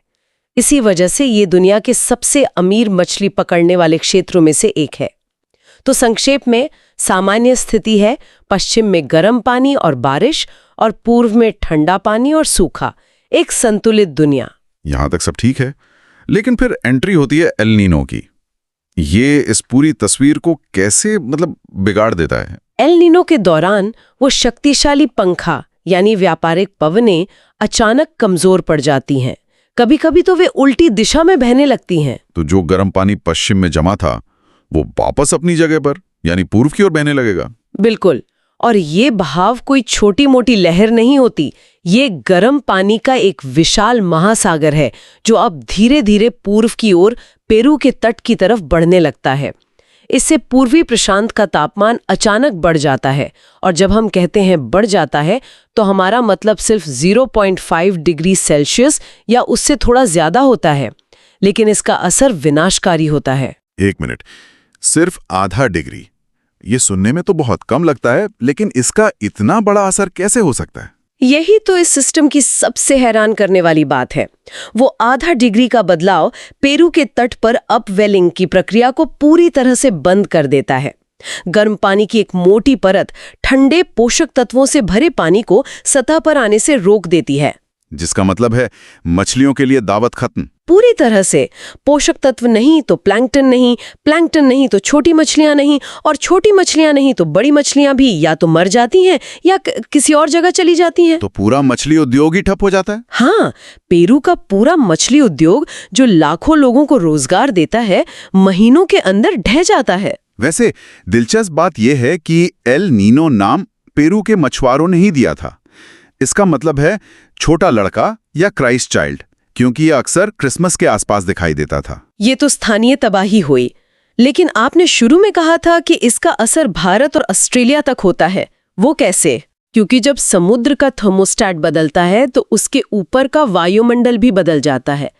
इसी वजह से ये दुनिया के सबसे अमीर मछली पकड़ने वाले क्षेत्रों में से एक है। तो संक्षेप में सामान्य स्थिति है पश्चिम में गर्म पानी और बारिश और पूर्व में ठंडा पानी और सूखा, एक संतुलित दुनिया। यहां तक सब ठीक है, लेकिन फिर एंट्री होती है एल नीनो की। ये इस पूरी तस्वीर को कैसे बिगाड़ देता है? एल नीनो के दौरान वो शक्तिशाली पंखा यानी व्यापारिक पवनें अचानक कमजोर पड़ जाती हैं। कभी-कभी तो वे उल्टी दिशा में बहने लगती हैं। तो जो गर्म पानी पश्चिम में जमा था वो वापस अपनी जगह पर यानी पूर्व की ओर बहने लगेगा। बिल्कुल। और ये बहाव कोई छोटी मोटी लहर नहीं होती, ये गर्म पानी का एक विशाल महासागर है जो अब धीरे धीरे पूर्व की ओर पेरू के तट की तरफ बढ़ने लगता है। इससे पूर्वी प्रशांत का तापमान अचानक बढ़ जाता है, और जब हम कहते हैं बढ़ जाता है तो हमारा मतलब सिर्फ 0.5 डिग्री सेल्सियस या उससे थोड़ा ज्यादा होता है, लेकिन इसका असर विनाशकारी होता है। 1 मिनट, सिर्फ आधा डिग्री, ये सुनने में तो बहुत कम लगता है, लेकिन इसका इतना बड़ा असर कैसे हो सकता है? यही तो इस सिस्टम की सबसे हैरान करने वाली बात है। वो आधा डिग्री का बदलाव पेरू के तट पर अपवेलिंग की प्रक्रिया को पूरी तरह से बंद कर देता है। गर्म पानी की एक मोटी परत ठंडे पोषक तत्वों से भरे पानी को सतह पर आने से रोक देती है, जिसका मतलब है मछलियों के लिए दावत खत्म। पूरी तरह से। पोषक तत्व नहीं तो प्लैंकटन नहीं, प्लैंकटन नहीं तो छोटी मछलियां नहीं, और छोटी मछलियां नहीं तो बड़ी मछलियां भी या तो मर जाती हैं या किसी और जगह चली जाती हैं। तो पूरा मछली उद्योग ही ठप हो जाता है। हाँ, पेरू का पूरा मछली उद्योग जो लाखों लोगों को रोजगार देता है, महीनों के अंदर ढह जाता है। वैसे दिलचस्प बात यह है कि एल नीनो नाम पेरू के मछुआरों ने ही दिया था। इसका मतलब है छोटा लड़का या क्राइस्ट चाइल्ड, क्योंकि यह अक्सर क्रिसमस के आसपास दिखाई देता था। ये तो स्थानीय तबाही हुई, लेकिन आपने शुरू में कहा था कि इसका असर भारत और ऑस्ट्रेलिया तक होता है। वो कैसे? क्योंकि जब समुद्र का थर्मोस्टेट बदलता है तो उसके ऊपर का वायुमंडल भी बदल जाता है।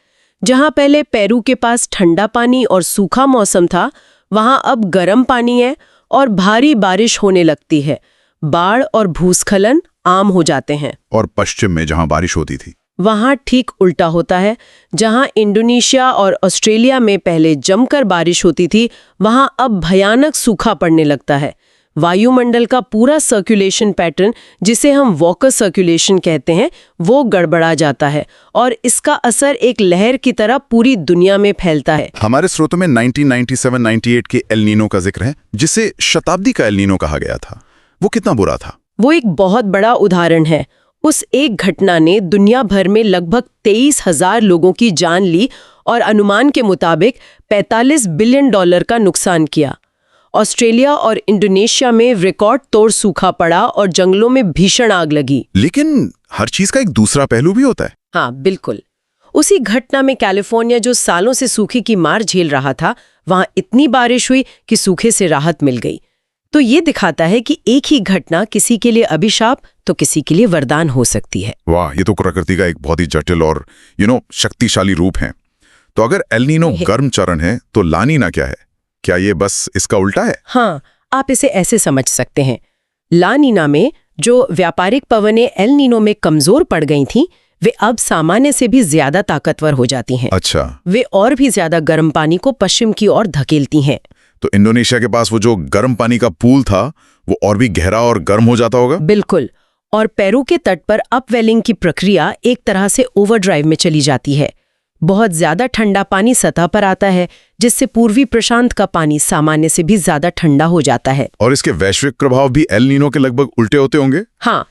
जहां पहले पेरू के पास ठंडा पानी और सूखा मौसम था, वहां अब गर्म पानी है और भारी बारिश होने लगती है। बाढ़ और भूस्खलन आम हो जाते हैं। और पश्चिम में जहां बारिश होती थी, वहां ठीक उल्टा होता है। जहां इंडोनेशिया और ऑस्ट्रेलिया में पहले जमकर बारिश होती थी, वहां अब भयानक सूखा पड़ने लगता है। वायुमंडल का पूरा सर्कुलेशन पैटर्न, जिसे हम वॉकर सर्कुलेशन कहते हैं, वो गड़बड़ा जाता है और इसका असर एक लहर की तरह पूरी दुनिया में फैलता है। हमारे स्रोतों में 1997-98 के एल नीनो का जिक्र है, जिसे शताब्दी का एल नीनो कहा गया था। वो कितना बुरा था? वो एक बहुत बड़ा उदाहरण है। उस एक घटना ने दुनिया भर में लगभग 23,000 लोगों की जान ली और अनुमान के मुताबिक $45 बिलियन का नुकसान किया। ऑस्ट्रेलिया और इंडोनेशिया में रिकॉर्ड तोड़ सूखा पड़ा और जंगलों में भीषण आग लगी। लेकिन हर चीज का एक दूसरा पहलू भी होता है। हाँ, बिल्कुल। उसी घटना में कैलिफोर्निया, जो सालों से सूखे की मार झेल रहा था, वहां इतनी बारिश हुई कि सूखे से राहत मिल गई। तो ये दिखाता है कि एक ही घटना किसी के लिए अभिशाप तो किसी के लिए वरदान हो सकती है। वाह, ये तो प्रकृति का एक बहुत ही जटिल और शक्तिशाली रूप है। तो अगर एल नीनो गर्म चरण है तो ला नीना क्या है? क्या ये बस इसका उल्टा है? हाँ, आप इसे ऐसे समझ सकते हैं। ला नीना में जो व्यापारिक पवनें एल नीनो में कमजोर पड़ गई थीं, वे अब सामान्य से भी ज्यादा ताकतवर हो जाती हैं। अच्छा। वे और भी ज्यादा गर्म पानी को पश्चिम की ओर धकेलती हैं। तो इंडोनेशिया के पास वो जो गर्म पानी का पूल था, वो और भी गहरा और गर्म हो जाता होगा? बिल्कुल। और पेरू के तट पर अपवेलिंग की प्रक्रिया एक तरह से ओवरड्राइव में चली जाती है। बहुत ज्यादा ठंडा पानी सतह पर आता है, जिससे पूर्वी प्रशांत का पानी सामान्य से भी ज्यादा ठंडा हो जाता है। और इसके वैश्विक प्रभाव भी एल नीनो के लगभग उल्टे होते होंगे? हाँ,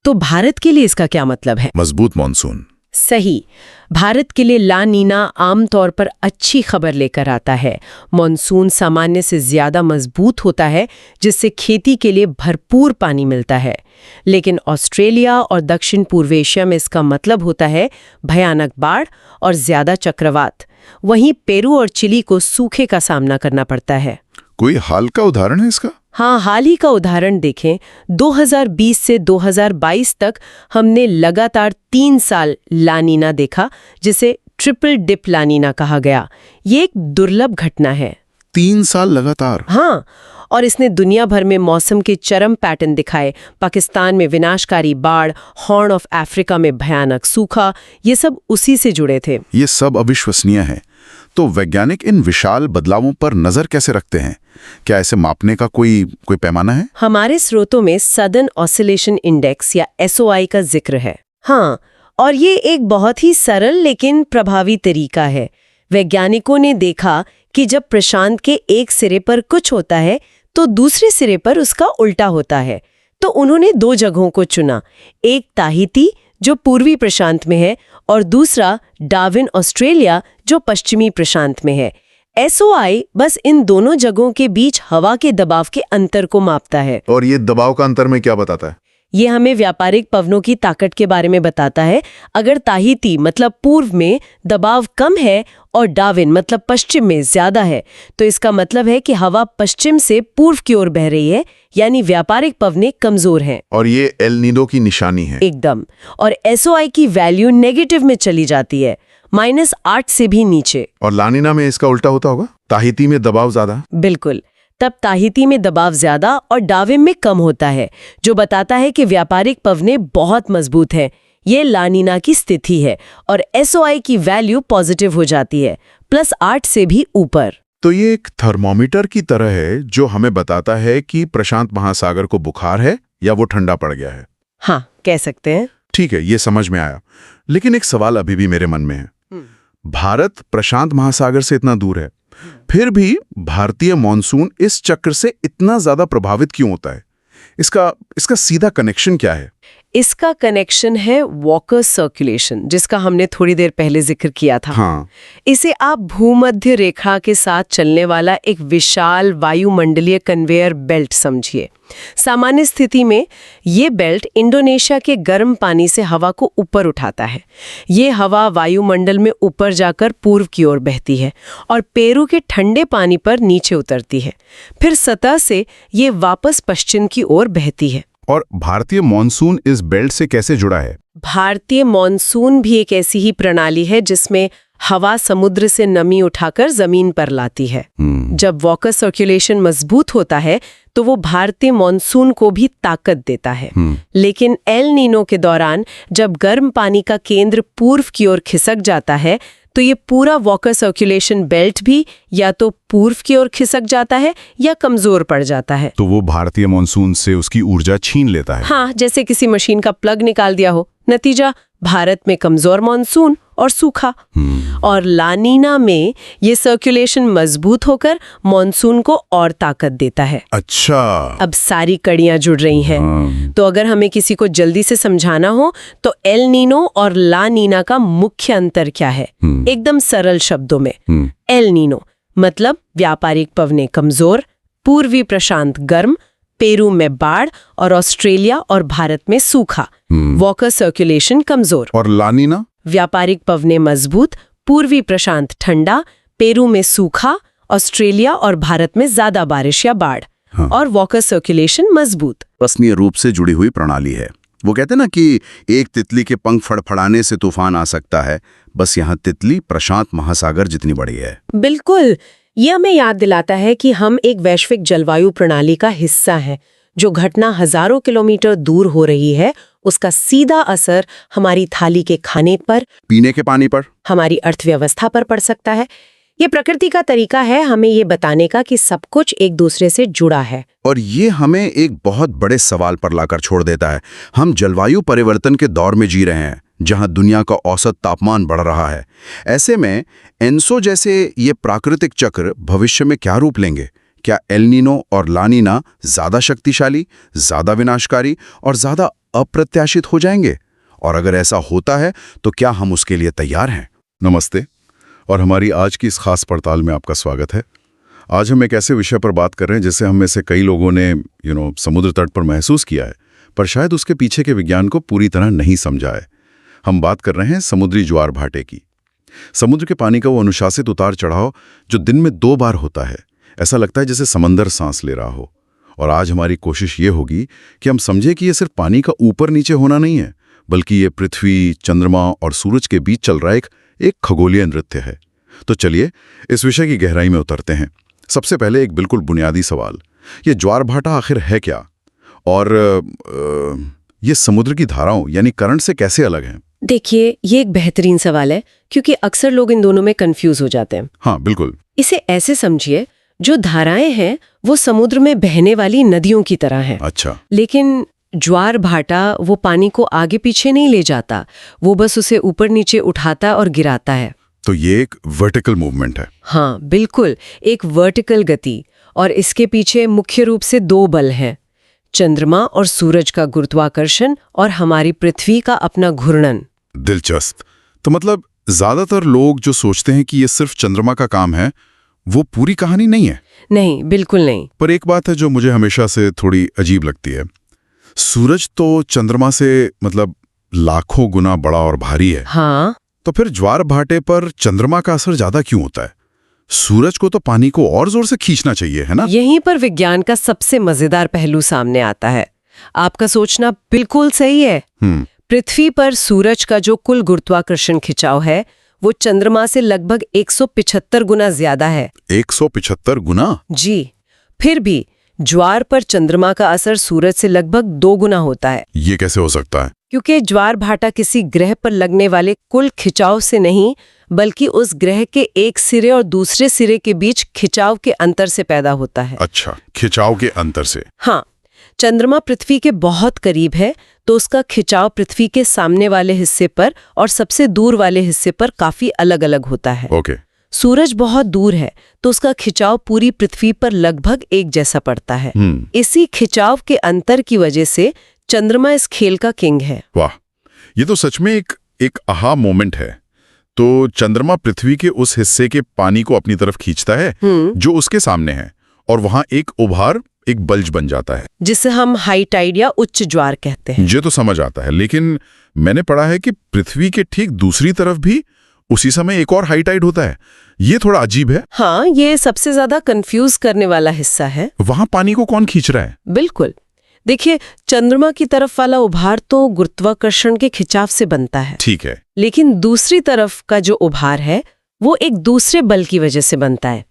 तो भारत के लिए इसका क्या मतलब है? मजबूत मॉनसून। सही। भारत के लिए ला नीना आमतौर पर अच्छी खबर लेकर आता है। मॉनसून सामान्य से ज्यादा मजबूत होता है, जिससे खेती के लिए भरपूर पानी मिलता है। लेकिन ऑस्ट्रेलिया और दक्षिण पूर्व एशिया में इसका मतलब होता है भयानक बाढ़ और ज्यादा चक्रवात। वहीं पेरू और चिली को सूखे का सामना करना पड़ता है। कोई हाल का उदाहरण है इसका? हाँ, हाल ही का उदाहरण देखें। 2020 से 2022 तक हमने लगातार 3 साल ला नीना देखा, जिसे ट्रिपल डिप ला नीना कहा गया। ये एक दुर्लभ घटना है। 3 साल लगातार? हाँ, और इसने दुनिया भर में मौसम के चरम पैटर्न दिखाए। पाकिस्तान में विनाशकारी बाढ़, हॉर्न ऑफ अफ्रीका में भयानक सूखा, ये सब उसी से जुड़े थे। ये सब अविश्वसनीय है। तो वैज्ञानिक इन विशाल बदलावों पर नजर कैसे रखते हैं? क्या इसे मापने का कोई पैमाना है? हमारे स्रोतों में सदर्न ऑसिलेशन इंडेक्स या SOI का जिक्र है। हाँ, और ये एक बहुत ही सरल लेकिन प्रभावी तरीका है। वैज्ञानिकों ने देखा कि जब प्रशांत के एक सिरे पर कुछ होता है तो दूसरे सिरे पर उसका उल्टा होता है। तो उन्होंने 2 जगहों को चुना, एक ताहिती जो पूर्वी प्रशांत में है और दूसरा डार्विन ऑस्ट्रेलिया जो पश्चिमी प्रशांत में है। SOI बस इन दोनों जगहों के बीच हवा के दबाव के अंतर को मापता है। और ये दबाव का अंतर में क्या बताता है? ये हमें व्यापारिक पवनों की ताकत के बारे में बताता है। अगर ताहिती मतलब पूर्व में दबाव कम है और डार्विन मतलब पश्चिम में ज्यादा है, तो इसका मतलब है कि हवा पश्चिम से पूर्व की ओर बह रही है, यानी व्यापारिक पवनें कमजोर हैं। और ये एल नीनो की निशानी है। एकदम। और SOI की वैल्यू नेगेटिव में चली जाती है, -8 से भी नीचे। और लानिना में इसका उल्टा होता होगा, ताहिती में दबाव ज्यादा। बिल्कुल, तब ताहिती में दबाव ज्यादा और डार्विन में कम होता है, जो बताता है कि व्यापारिक पवनें बहुत मजबूत हैं। ये लानिना की स्थिति है और SOI की वैल्यू पॉजिटिव हो जाती है, +8 से भी ऊपर। तो ये एक थर्मोमीटर की तरह है जो हमें बताता है कि प्रशांत महासागर को बुखार है या वो ठंडा पड़ गया है। हाँ, कह सकते हैं। ठीक है, ये समझ में आया। लेकिन एक सवाल अभी भी मेरे मन में है। भारत प्रशांत महासागर से इतना दूर है, फिर भी भारतीय मॉनसून इस चक्र से इतना ज्यादा प्रभावित क्यों होता है? इसका सीधा कनेक्शन क्या है? इसका कनेक्शन है वॉकर सर्कुलेशन, जिसका हमने थोड़ी देर पहले जिक्र किया था। हाँ। इसे आप भूमध्य रेखा के साथ चलने वाला एक विशाल वायुमंडलीय कन्वेयर बेल्ट समझिए। सामान्य स्थिति में ये बेल्ट इंडोनेशिया के गर्म पानी से हवा को ऊपर उठाता है। ये हवा वायुमंडल में ऊपर जाकर पूर्व की ओर बहती है और पेरू के ठंडे पानी पर नीचे उतरती है। फिर सतह से ये वापस पश्चिम की ओर बहती है। और भारतीय मॉनसून इस बेल्ट से कैसे जुड़ा है? भारतीय मॉनसून भी एक ऐसी ही प्रणाली है जिसमें हवा समुद्र से नमी उठाकर जमीन पर लाती है। जब वॉकर सर्कुलेशन मजबूत होता है तो वो भारतीय मॉनसून को भी ताकत देता है। लेकिन एल नीनो के दौरान जब गर्म पानी का केंद्र पूर्व की ओर खिसक जाता है तो ये पूरा वॉकर सर्कुलेशन बेल्ट भी या तो पूर्व की ओर खिसक जाता है या कमजोर पड़ जाता है। तो वो भारतीय मॉनसून से उसकी ऊर्जा छीन लेता है। हाँ, जैसे किसी मशीन का प्लग निकाल दिया हो। नतीजा भारत में कमजोर मॉनसून और सूखा। और लानीना में ये सर्कुलेशन मजबूत होकर मॉनसून को और ताकत देता है। अच्छा, अब सारी कड़ियां जुड़ रही हैं। तो अगर हमें किसी को जल्दी से समझाना हो तो एल नीनो और लानीना का मुख्य अंतर क्या है? एकदम सरल शब्दों में, एल नीनो मतलब व्यापारिक पवनें कमजोर, पूर्वी प्रशांत गर्म, पेरू में बाढ़ और ऑस्ट्रेलिया और भारत में सूखा। वॉकर सर्कुलेशन कमजोर। और लानीना? व्यापारिक पवनें मजबूत, पूर्वी प्रशांत ठंडा, पेरू में सूखा, ऑस्ट्रेलिया और भारत में ज्यादा बारिश या बाढ़। और वॉकर सर्कुलेशन मजबूत। रस्मीय रूप से जुड़ी हुई प्रणाली है। वो कहते हैं ना कि एक तितली के पंख फड़फड़ाने से तूफान आ सकता है, बस यहाँ तितली प्रशांत महासागर जितनी बड़ी है। बिल्कुल, ये हमें याद दिलाता है कि हम एक वैश्विक जलवायु प्रणाली का हिस्सा हैं। जो घटना हजारों किलोमीटर दूर हो रही है, उसका सीधा असर हमारी थाली के खाने पर, पीने के पानी पर, हमारी अर्थव्यवस्था पर पड़ सकता है। ये प्रकृति का तरीका है हमें ये बताने का कि सब कुछ एक दूसरे से जुड़ा है। और ये हमें एक बहुत बड़े सवाल पर लाकर छोड़ देता है। हम जलवायु परिवर्तन के दौर में जी रहे हैं, जहां दुनिया का औसत तापमान बढ़ रहा है। ऐसे में एनसो जैसे ये प्राकृतिक चक्र भविष्य में क्या रूप लेंगे? क्या एल नीनो और लानीना ज्यादा शक्तिशाली, ज्यादा विनाशकारी और ज्यादा अप्रत्याशित हो जाएंगे? और अगर ऐसा होता है तो क्या हम उसके लिए तैयार हैं? नमस्ते, और हमारी आज की इस खास पड़ताल में आपका स्वागत है। आज हम एक ऐसे विषय पर बात कर रहे हैं जिसे हम में से कई लोगों ने समुद्र तट पर महसूस किया है, पर शायद उसके पीछे के विज्ञान को पूरी तरह नहीं समझा है। हम बात कर रहे हैं समुद्री ज्वार भाटे की। समुद्र के पानी का वो अनुशासित उतार चढ़ाव जो दिन में 2 बार होता है। ऐसा लगता है जैसे समंदर सांस ले रहा हो। और आज हमारी कोशिश ये होगी कि हम समझे कि ये सिर्फ पानी का ऊपर नीचे होना नहीं है, बल्कि ये पृथ्वी, चंद्रमा और सूरज के बीच चल रहा एक खगोलीय नृत्य है। तो चलिए इस विषय की गहराई में उतरते हैं। सबसे पहले एक बिल्कुल बुनियादी सवाल, ये ज्वार भाटा आखिर है क्या? और ये समुद्र की धाराओं यानी करंट से कैसे अलग है? देखिए, ये एक बेहतरीन सवाल है क्योंकि अक्सर लोग इन दोनों में कंफ्यूज हो जाते हैं। हाँ बिल्कुल। इसे ऐसे समझिए, जो धाराएं हैं वो समुद्र में बहने वाली नदियों की तरह हैं। अच्छा। लेकिन ज्वार भाटा वो पानी को आगे पीछे नहीं ले जाता, वो बस उसे ऊपर नीचे उठाता और गिराता है। तो ये एक वर्टिकल मूवमेंट है। हाँ बिल्कुल, एक वर्टिकल गति। और इसके पीछे मुख्य रूप से 2 बल हैं। चंद्रमा और सूरज का गुरुत्वाकर्षण और हमारी पृथ्वी का अपना घूर्णन। दिलचस्प। तो मतलब ज्यादातर लोग जो सोचते हैं कि ये सिर्फ चंद्रमा का काम है, वो पूरी कहानी नहीं है। नहीं, बिल्कुल नहीं। पर एक बात है जो मुझे हमेशा से थोड़ी अजीब लगती है। सूरज तो चंद्रमा से मतलब लाखों गुना बड़ा और भारी है। हाँ, तो फिर ज्वार भाटे पर चंद्रमा का असर ज्यादा क्यों होता है? सूरज को तो पानी को और जोर से खींचना चाहिए, है ना? यहीं पर विज्ञान का सबसे मजेदार पहलू सामने आता है। आपका सोचना बिल्कुल सही है। पृथ्वी पर सूरज का जो कुल गुरुत्वाकर्षण खिंचाव है वो चंद्रमा से लगभग 175 गुना ज्यादा है। 175 गुना? जी। फिर भी ज्वार पर चंद्रमा का असर सूरज से लगभग 2 गुना होता है। ये कैसे हो सकता है? क्योंकि ज्वार भाटा किसी ग्रह पर लगने वाले कुल खिंचाव से नहीं, बल्कि उस ग्रह के एक सिरे और दूसरे सिरे के बीच खिंचाव के अंतर से पैदा होता है। अच्छा, खिंचाव के अंतर से। हाँ, चंद्रमा पृथ्वी के बहुत करीब है तो उसका खिंचाव पृथ्वी के सामने वाले हिस्से पर और सबसे दूर वाले हिस्से पर काफी अलग-अलग होता है। ओके। सूरज बहुत दूर है तो उसका खिंचाव पूरी पृथ्वी पर लगभग एक जैसा पड़ता है। इसी खिंचाव के अंतर की वजह से चंद्रमा इस खेल का किंग है। वाह, ये तो सच में एक आहा मोमेंट है। तो चंद्रमा पृथ्वी के उस हिस्से के पानी को अपनी तरफ खींचता है जो उसके सामने है, और वहां एक उभार, एक बल्ज बन जाता है, जिसे हम हाई टाइड या उच्च ज्वार कहते हैं। ये तो समझ आता है, लेकिन मैंने पढ़ा है कि पृथ्वी के ठीक दूसरी तरफ भी उसी समय एक और हाई टाइड होता है। ये थोड़ा अजीब है। हाँ, ये सबसे ज्यादा कंफ्यूज करने वाला हिस्सा है। वहां पानी को कौन खींच रहा है? बिल्कुल। देखिए, चंद्रमा की तरफ वाला उभार तो गुरुत्वाकर्षण के खिंचाव से बनता है। ठीक है। लेकिन दूसरी तरफ का जो उभार है वो एक दूसरे बल की वजह से बनता है,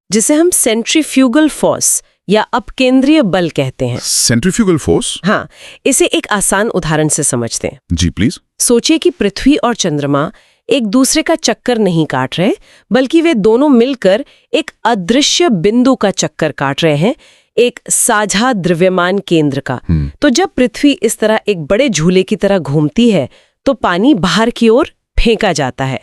जिसे हम सेंट्रीफ्यूगल फोर्स या अपकेंद्रीय बल कहते हैं। Centrifugal force? हाँ, इसे एक आसान उदाहरण से समझते हैं। जी प्लीज। सोचिए कि पृथ्वी और चंद्रमा एक दूसरे का चक्कर नहीं काट रहे, बल्कि वे दोनों मिलकर एक अदृश्य बिंदु का चक्कर काट रहे हैं, एक साझा द्रव्यमान केंद्र का। तो जब पृथ्वी इस तरह एक बड़े झूले की तरह घूमती है तो पानी बाहर की ओर फेंका जाता है।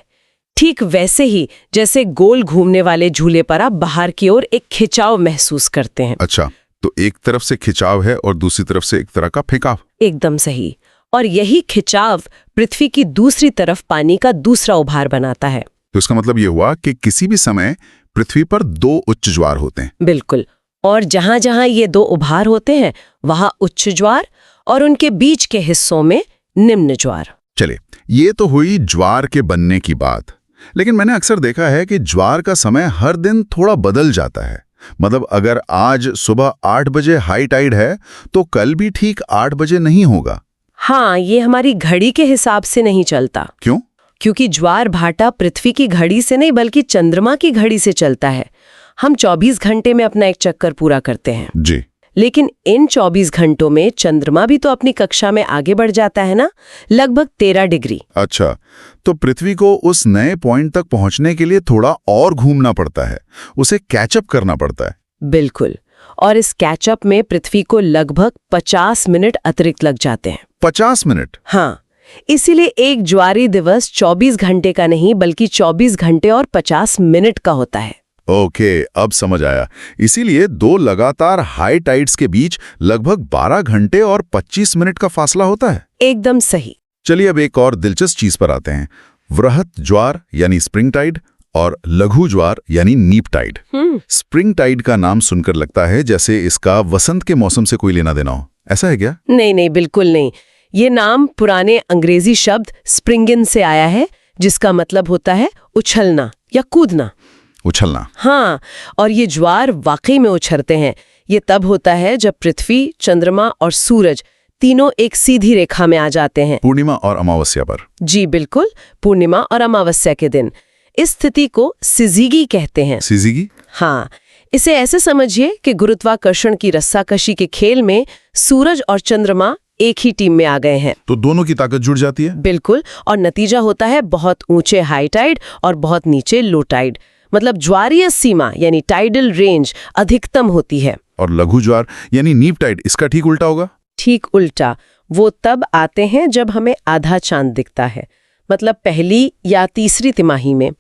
ठीक वैसे ही जैसे गोल घूमने वाले झूले पर आप बाहर की ओर एक खिंचाव महसूस करते हैं। अच्छा, तो एक तरफ से खिंचाव है और दूसरी तरफ से एक तरह का फेंकाव। एकदम सही। और यही खिंचाव पृथ्वी की दूसरी तरफ पानी का दूसरा उभार बनाता है। तो इसका मतलब ये हुआ कि किसी भी समय पृथ्वी पर 2 उच्च ज्वार होते हैं। बिल्कुल। और जहां जहां ये 2 उभार होते हैं वहां उच्च ज्वार और उनके बीच के हिस्सों में निम्न ज्वार। चले, ये तो हुई ज्वार के बनने की बात। लेकिन मैंने अक्सर देखा है कि ज्वार का समय हर दिन थोड़ा बदल जाता है। मतलब अगर आज सुबह 8 बजे हाई टाइड है तो कल भी ठीक 8 बजे नहीं होगा। हाँ, ये हमारी घड़ी के हिसाब से नहीं चलता। क्यों? क्योंकि ज्वार भाटा पृथ्वी की घड़ी से नहीं बल्कि चंद्रमा की घड़ी से चलता है। हम 24 घंटे में अपना एक चक्कर पूरा करते हैं। जी। लेकिन इन 24 घंटों में चंद्रमा भी तो अपनी कक्षा में आगे बढ़ जाता है ना, लगभग 13 डिग्री। अच्छा, तो पृथ्वी को उस नए पॉइंट तक पहुंचने के लिए थोड़ा और घूमना पड़ता है, उसे कैचअप करना पड़ता है। बिल्कुल। और इस कैचअप में पृथ्वी को लगभग 50 मिनट अतिरिक्त लग जाते हैं। 50 मिनट? हाँ, इसीलिए एक ज्वारी दिवस 24 घंटे का नहीं बल्कि 24 घंटे और 50 मिनट का होता है। ओके, अब समझ आया। इसीलिए 2 लगातार हाई टाइड्स के बीच लगभग 12 घंटे और 25 मिनट का फासला होता है। एकदम सही। चलिए अब एक और दिलचस्प चीज पर आते हैं। वृहत ज्वार यानी स्प्रिंग टाइड और लघु ज्वार यानी नीप टाइड। स्प्रिंग टाइड का नाम सुनकर लगता है जैसे इसका वसंत के मौसम से कोई लेना देना हो। ऐसा है क्या? नहीं, बिल्कुल नहीं। ये नाम पुराने अंग्रेजी शब्द स्प्रिंगन से आया है, जिसका मतलब होता है उछलना या कूदना। उछलना? हाँ, और ये ज्वार वाकई में उछलते हैं। ये तब होता है जब पृथ्वी, चंद्रमा और सूरज तीनों एक सीधी रेखा में आ जाते हैं। पूर्णिमा और अमावस्या पर? जी बिल्कुल, पूर्णिमा और अमावस्या के दिन। इस स्थिति को सिजीगी कहते हैं। सिजीगी? हाँ, इसे ऐसे समझिए कि गुरुत्वाकर्षण की रस्साकशी के खेल में सूरज और चंद्रमा एक ही टीम में आ गए हैं। तो दोनों की ताकत जुड़ जाती है? बिल्कुल, और नतीजा होता है बहुत ऊंचे हाई टाइड और बहुत नीचे लो टाइड। मतलब ज्वारीय सीमा यानी टाइडल रेंज अधिकतम होती है। और लघु ज्वार यानी नीप टाइड, इसका ठीक उल्टा होगा? ठीक उल्टा। वो तब आते हैं जब हमें आधा चांद दिखता है, मतलब पहली या तीसरी तिमाही में।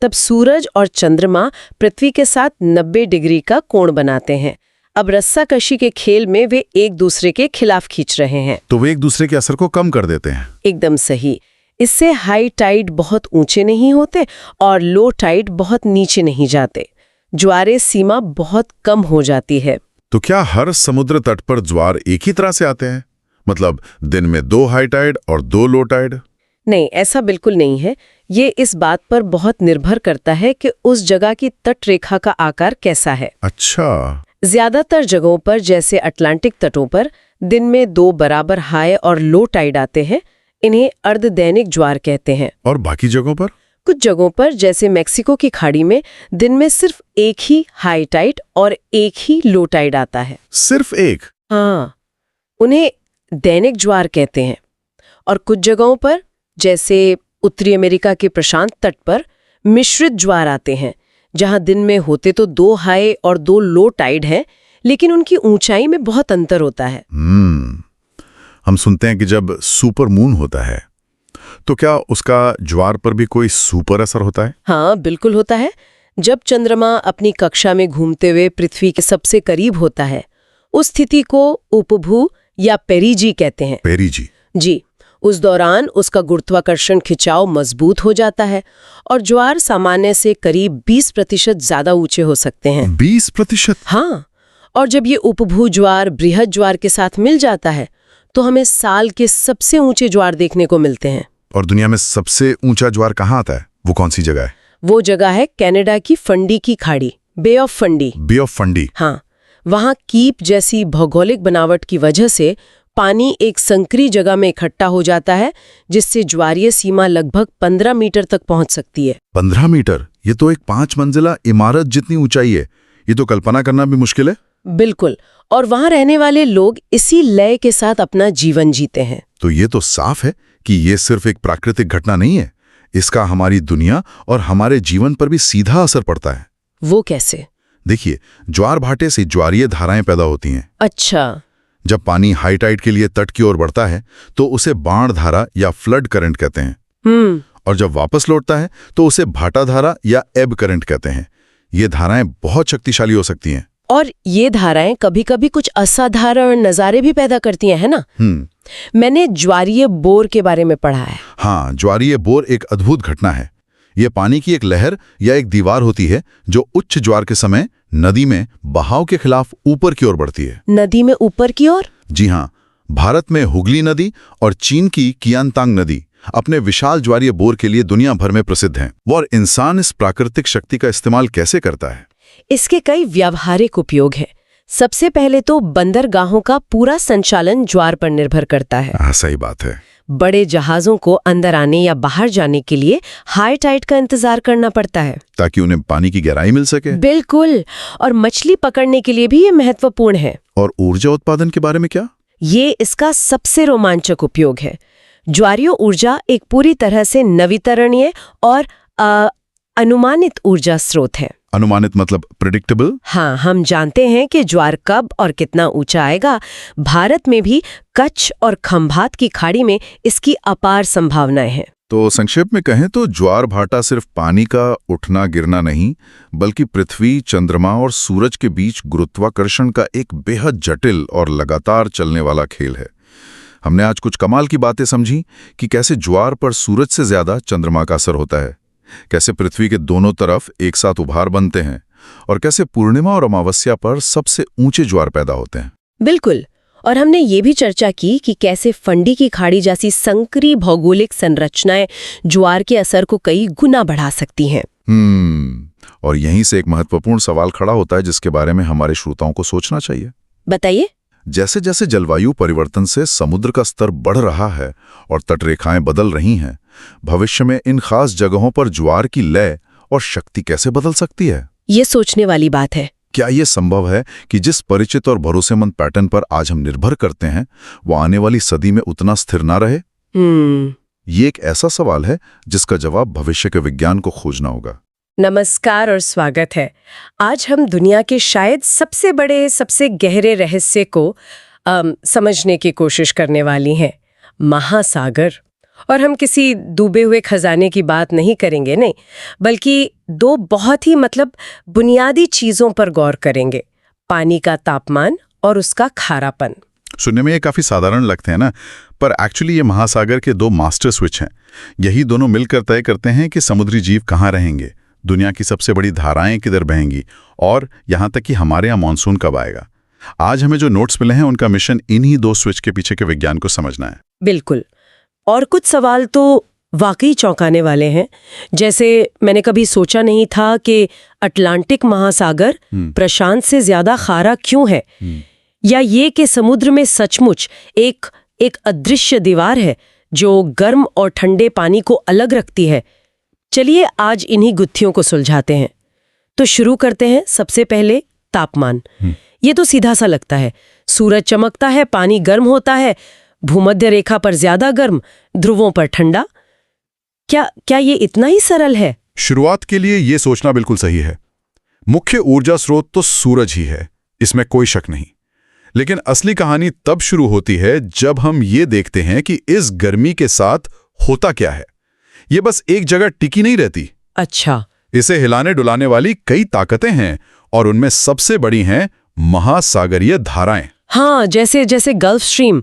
तब सूरज और चंद्रमा पृथ्वी के साथ 90 डिग्री का कोण बनाते हैं। अब रस्साकशी के खेल में वे एक दूसरे के खिलाफ खींच रहे हैं। तो वे एक दूसरे के असर को कम कर देते हैं। एकदम सही। इससे हाई टाइड बहुत ऊंचे नहीं होते और लो टाइड बहुत नीचे नहीं जाते। ज्वारे सीमा बहुत कम हो जाती है। तो क्या हर समुद्र तट पर ज्वार एक ही तरह से आते हैं? मतलब दिन में 2 हाई टाइड और 2 लो टाइड? नहीं, ऐसा बिल्कुल नहीं है। ये इस बात पर बहुत निर्भर करता है कि उस जगह की तट रेखा का आकार कैसा है। अच्छा। ज्यादातर जगहों पर, जैसे अटलांटिक तटों पर, दिन में 2 बराबर हाई और लो टाइड आते हैं। इन्हें अर्धदैनिक ज्वार कहते हैं। और बाकी जगहों पर? कुछ जगहों पर, जैसे मेक्सिको की खाड़ी में, दिन में सिर्फ एक ही हाई टाइड और एक ही लो टाइड आता है। सिर्फ एक? हाँ, उन्हें दैनिक ज्वार कहते हैं। और कुछ जगहों पर, जैसे उत्तरी अमेरिका के प्रशांत तट पर, मिश्रित ज्वार आते हैं, जहां दिन में होते तो 2 हाई और 2 लो टाइड हैं, लेकिन उनकी ऊंचाई में बहुत अंतर होता है। हम सुनते हैं कि जब सुपर मून होता है तो क्या उसका ज्वार पर भी कोई सुपर असर होता है? हाँ, बिल्कुल होता है। जब चंद्रमा अपनी कक्षा में घूमते हुए पृथ्वी के सबसे करीब होता है, उस स्थिति को उपभू या पेरिजी कहते हैं। पेरिजी? जी। उस दौरान उसका गुरुत्वाकर्षण खिंचाव मजबूत हो जाता है और ज्वार सामान्य से करीब 20% ज्यादा ऊंचे हो सकते हैं। 20%? हाँ, और जब ये उपभू ज्वार बृहद ज्वार के साथ मिल जाता है तो हमें साल के सबसे ऊंचे ज्वार देखने को मिलते हैं। और दुनिया में सबसे ऊंचा ज्वार कहाँ आता है? वो कौन सी जगह है? वो जगह है कनाडा की फंडी की खाड़ी, bay of Fundy. Bay of Fundy? हाँ, वहाँ कीप जैसी भौगोलिक बनावट की वजह से पानी एक संकरी जगह में इकट्ठा हो जाता है, जिससे ज्वारीय सीमा लगभग 15 मीटर तक पहुंच सकती है। 15 मीटर? ये तो एक 5 मंजिला इमारत जितनी ऊंचाई है। ये तो कल्पना करना भी मुश्किल है। बिल्कुल। और वहां रहने वाले लोग इसी लय के साथ अपना जीवन जीते हैं। तो ये तो साफ है कि ये सिर्फ एक प्राकृतिक घटना नहीं है, इसका हमारी दुनिया और हमारे जीवन पर भी सीधा असर पड़ता है। वो कैसे? देखिए, ज्वार भाटे से ज्वारीय धाराएं पैदा होती हैं। अच्छा। जब पानी हाई टाइड के लिए तट की ओर बढ़ता है तो उसे बाण धारा या फ्लड करंट कहते हैं। और जब वापस लौटता है तो उसे भाटा धारा या एब करंट कहते हैं। ये धाराएं बहुत शक्तिशाली हो सकती हैं। और ये धाराएं कभी-कभी कुछ असाधारण नज़ारे भी पैदा करती हैं, है ना? मैंने ज्वारीय बोर के बारे में पढ़ा है। हाँ, ज्वारीय बोर एक अद्भुत घटना है। यह पानी की एक लहर या एक दीवार होती है जो उच्च ज्वार के समय नदी में बहाव के खिलाफ ऊपर की ओर बढ़ती है। नदी में ऊपर की ओर? जी हाँ, भारत में हुगली नदी और चीन की कियांतांग नदी अपने विशाल ज्वारीय बोर के लिए दुनिया भर में प्रसिद्ध हैं। और इंसान इस प्राकृतिक शक्ति का इस्तेमाल कैसे करता है? इसके कई व्यावहारिक उपयोग हैं। सबसे पहले तो बंदरगाहों का पूरा संचालन ज्वार पर निर्भर करता है। हाँ, सही बात है। बड़े जहाजों को अंदर आने या बाहर जाने के लिए हाई टाइड का इंतजार करना पड़ता है, ताकि उन्हें पानी की गहराई मिल सके। बिल्कुल। और मछली पकड़ने के लिए भी ये महत्वपूर्ण है। और ऊर्जा उत्पादन के बारे में क्या? ये इसका सबसे रोमांचक उपयोग है। ज्वारीय ऊर्जा एक पूरी तरह से नवीकरणीय और अनुमानित ऊर्जा स्रोत है। अनुमानित मतलब प्रेडिक्टेबल? हाँ, हम जानते हैं कि ज्वार कब और कितना ऊंचा आएगा। भारत में भी कच्छ और खंभात की खाड़ी में इसकी अपार संभावनाएं हैं। तो संक्षेप में कहें तो ज्वार भाटा सिर्फ पानी का उठना गिरना नहीं, बल्कि पृथ्वी, चंद्रमा और सूरज के बीच गुरुत्वाकर्षण का एक बेहद जटिल और लगातार चलने वाला खेल है। हमने आज कुछ कमाल की बातें समझी कि कैसे ज्वार पर सूरज से ज्यादा चंद्रमा का असर होता है, कैसे पृथ्वी के दोनों तरफ एक साथ उभार बनते हैं और कैसे पूर्णिमा और अमावस्या पर सबसे ऊंचे ज्वार पैदा होते हैं। बिल्कुल। और हमने ये भी चर्चा की कि कैसे फंडी की खाड़ी जैसी संकरी भौगोलिक संरचनाएं ज्वार के असर को कई गुना बढ़ा सकती हैं। और यहीं से एक महत्वपूर्ण सवाल खड़ा होता है जिसके बारे में हमारे श्रोताओं को सोचना चाहिए। बताइए। जैसे जैसे जलवायु परिवर्तन से समुद्र का स्तर बढ़ रहा है और तटरेखाएं बदल रही हैं, भविष्य में इन खास जगहों पर ज्वार की लय और शक्ति कैसे बदल सकती है? ये सोचने वाली बात है। क्या ये संभव है कि जिस परिचित और भरोसेमंद पैटर्न पर आज हम निर्भर करते हैं वो आने वाली सदी में उतना स्थिर ना रहे? ये एक ऐसा सवाल है जिसका जवाब भविष्य के विज्ञान को खोजना होगा। नमस्कार और स्वागत है। आज हम दुनिया के शायद सबसे बड़े, सबसे गहरे रहस्य को समझने की कोशिश करने वाली हैं, महासागर। और हम किसी डूबे हुए खजाने की बात नहीं करेंगे, नहीं, बल्कि दो बहुत ही बुनियादी चीजों पर गौर करेंगे। पानी का तापमान और उसका खारापन। सुनने में ये काफी साधारण लगते हैं ना, पर एक्चुअली ये महासागर के दो मास्टर स्विच हैं। यही दोनों मिलकर तय करते हैं कि समुद्री जीव कहाँ रहेंगे, दुनिया की सबसे बड़ी धाराएं किधर बहेंगी, और यहाँ तक कि हमारे यहाँ मानसून कब आएगा। आज हमें जो नोट्स मिले हैं उनका मिशन इन्हीं दो स्विच के पीछे के विज्ञान को समझना है। बिल्कुल। और कुछ सवाल तो वाकई चौंकाने वाले हैं। जैसे मैंने कभी सोचा नहीं था कि अटलांटिक महासागर प्रशांत से ज्यादा खारा क्यों है, या ये कि समुद्र में सचमुच एक अदृश्य दीवार है जो गर्म और ठंडे पानी को अलग रखती है। चलिए आज इन्हीं गुत्थियों को सुलझाते हैं। तो शुरू करते हैं सबसे पहले तापमान। ये तो सीधा सा लगता है, सूरज चमकता है, पानी गर्म होता है, भूमध्य रेखा पर ज्यादा गर्म, ध्रुवों पर ठंडा। क्या ये इतना ही सरल है? शुरुआत के लिए ये सोचना बिल्कुल सही है। मुख्य ऊर्जा स्रोत तो सूरज ही है, इसमें कोई शक नहीं। लेकिन असली कहानी तब शुरू होती है जब हम ये देखते हैं कि इस गर्मी के साथ होता क्या है। ये बस एक जगह टिकी नहीं रहती। अच्छा। इसे हिलाने डुलाने वाली कई ताकतें हैं, और उनमें सबसे बड़ी हैं महासागरीय धाराएं। हाँ, जैसे गल्फ स्ट्रीम।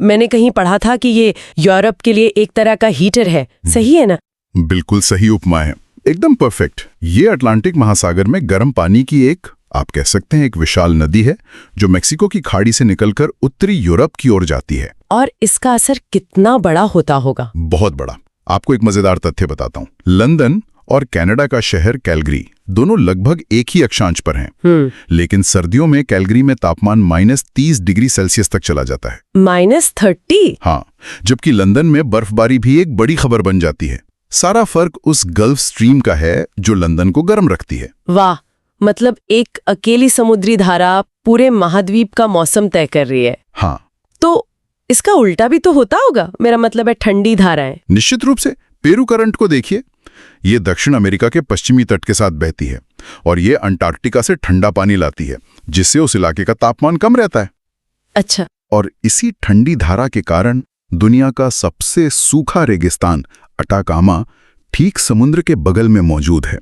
मैंने कहीं पढ़ा था कि ये यूरोप के लिए एक तरह का हीटर है। सही है ना? बिल्कुल सही उपमा है, एकदम परफेक्ट। ये अटलांटिक महासागर में गर्म पानी की एक, आप कह सकते हैं, एक विशाल नदी है जो मेक्सिको की खाड़ी से निकलकर उत्तरी यूरोप की ओर जाती है। और इसका असर कितना बड़ा होता होगा? बहुत बड़ा। आपको एक मजेदार तथ्य बताता हूँ। लंदन और कनाडा का शहर कैलगरी दोनों लगभग एक ही अक्षांश पर हैं। लेकिन सर्दियों में कैलगरी में तापमान -30 डिग्री सेल्सियस तक चला जाता है। -30? हाँ, जबकि लंदन में बर्फबारी भी एक बड़ी खबर बन जाती है। सारा फर्क उस गल्फ स्ट्रीम का है जो लंदन को गर्म रखती है। वाह, मतलब एक अकेली समुद्री धारा पूरे महाद्वीप का मौसम तय कर रही है। हाँ। तो इसका उल्टा भी तो होता होगा, मेरा मतलब है ठंडी धाराएं। निश्चित रूप से। पेरू करंट को देखिए, ये दक्षिण अमेरिका के पश्चिमी तट के साथ बहती है और ये अंटार्कटिका से ठंडा पानी लाती है, जिससे उस इलाके का तापमान कम रहता है। अच्छा। और इसी ठंडी धारा के कारण दुनिया का सबसे सूखा रेगिस्तान अटाकामा ठीक समुद्र के बगल में मौजूद है।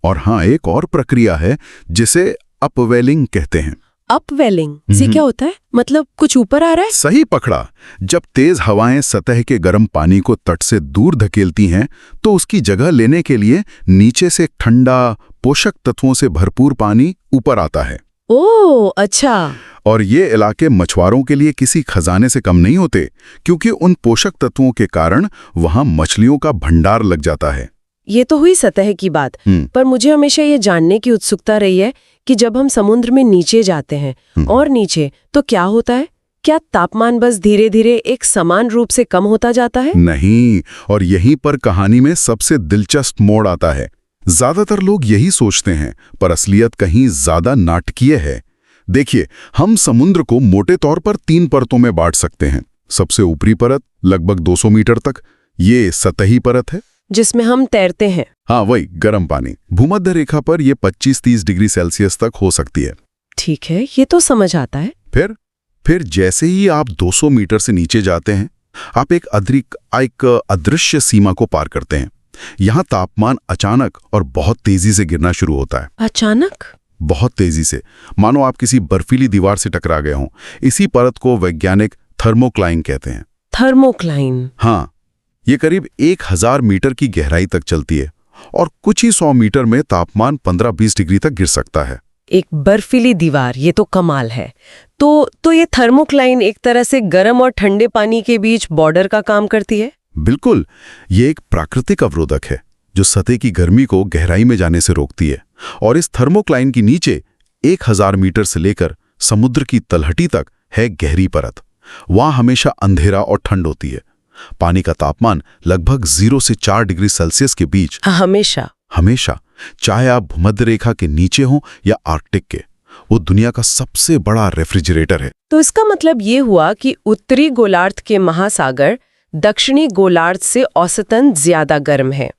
और हाँ, एक और प्रक्रिया है जिसे अपवेलिंग कहते हैं। अपवेलिंग से क्या होता है? मतलब कुछ ऊपर आ रहा है? सही पकड़ा। जब तेज हवाएं सतह के गर्म पानी को तट से दूर धकेलती हैं तो उसकी जगह लेने के लिए नीचे से ठंडा, पोषक तत्वों से भरपूर पानी ऊपर आता है। ओह, अच्छा। और ये इलाके मछुआरों के लिए किसी खजाने से कम नहीं होते, क्योंकि उन पोषक तत्वों के कारण वहां मछलियों का भंडार लग जाता है। ये तो हुई सतह की बात, पर मुझे हमेशा ये जानने की उत्सुकता रही है कि जब हम समुद्र में नीचे जाते हैं और नीचे, तो क्या होता है? क्या तापमान बस धीरे धीरे एक समान रूप से कम होता जाता है? नहीं, और यहीं पर कहानी में सबसे दिलचस्प मोड़ आता है। ज्यादातर लोग यही सोचते हैं, पर असलियत कहीं ज्यादा नाटकीय है। देखिए, हम समुद्र को मोटे तौर पर 3 परतों में बांट सकते हैं। सबसे ऊपरी परत लगभग 200 मीटर तक, ये सतही परत है जिसमें हम तैरते हैं। हाँ, वही गर्म पानी। भूमध्य रेखा पर यह 25-30 डिग्री सेल्सियस तक हो सकती है। ठीक है, ये तो समझ आता है। फिर जैसे ही आप 200 मीटर से नीचे जाते हैं, आप एक अदृश्य सीमा को पार करते हैं। यहाँ तापमान अचानक और बहुत तेजी से गिरना शुरू होता है। अचानक? बहुत तेजी से, मानो आप किसी बर्फीली दीवार से टकरा गए हों। इसी परत को वैज्ञानिक थर्मोक्लाइन कहते हैं। थर्मोक्लाइन? हाँ, ये करीब 1000 मीटर की गहराई तक चलती है और कुछ ही 100 मीटर में तापमान 15-20 डिग्री तक गिर सकता है। एक बर्फीली दीवार, ये तो कमाल है। तो ये थर्मोक्लाइन एक तरह से गर्म और ठंडे पानी के बीच बॉर्डर का काम करती है? बिल्कुल, ये एक प्राकृतिक अवरोधक है जो सतह की गर्मी को गहराई में जाने से रोकती है। और इस थर्मोक्लाइन के नीचे 1000 मीटर से लेकर समुद्र की तलहटी तक है गहरी परत। वहां हमेशा अंधेरा और ठंड होती है। पानी का तापमान लगभग 0 से 4 डिग्री सेल्सियस के बीच हमेशा, चाहे आप भूमध्य रेखा के नीचे हों या आर्कटिक के। वो दुनिया का सबसे बड़ा रेफ्रिजरेटर है। तो इसका मतलब ये हुआ कि उत्तरी गोलार्ध के महासागर दक्षिणी गोलार्ध से औसतन ज्यादा गर्म है।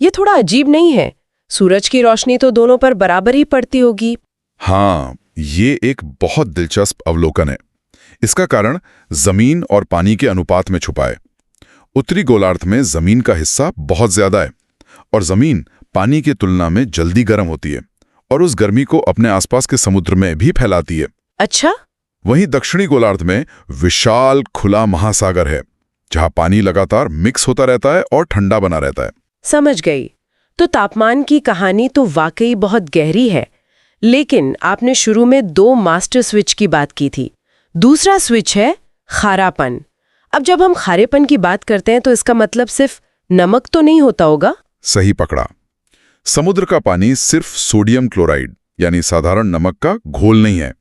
ये थोड़ा अजीब नहीं है? सूरज की रोशनी तो दोनों पर बराबर ही पड़ती होगी। हाँ, ये एक बहुत दिलचस्प अवलोकन है। इसका कारण जमीन और पानी के अनुपात में छुपा है। उत्तरी गोलार्ध में जमीन का हिस्सा बहुत ज्यादा है और जमीन पानी की तुलना में जल्दी गर्म होती है, और उस गर्मी को अपने आसपास के समुद्र में भी फैलाती है। अच्छा, वहीं दक्षिणी गोलार्ध में विशाल खुला महासागर है, जहां पानी लगातार मिक्स होता रहता है और ठंडा बना रहता है। समझ गई। तो तापमान की कहानी तो वाकई बहुत गहरी है, लेकिन आपने शुरू में 2 मास्टर स्विच की बात की थी। दूसरा स्विच है खारापन। अब जब हम खारेपन की बात करते हैं तो इसका मतलब सिर्फ नमक तो नहीं होता होगा? सही पकड़ा। समुद्र का पानी सिर्फ सोडियम क्लोराइड यानी साधारण नमक का घोल नहीं है।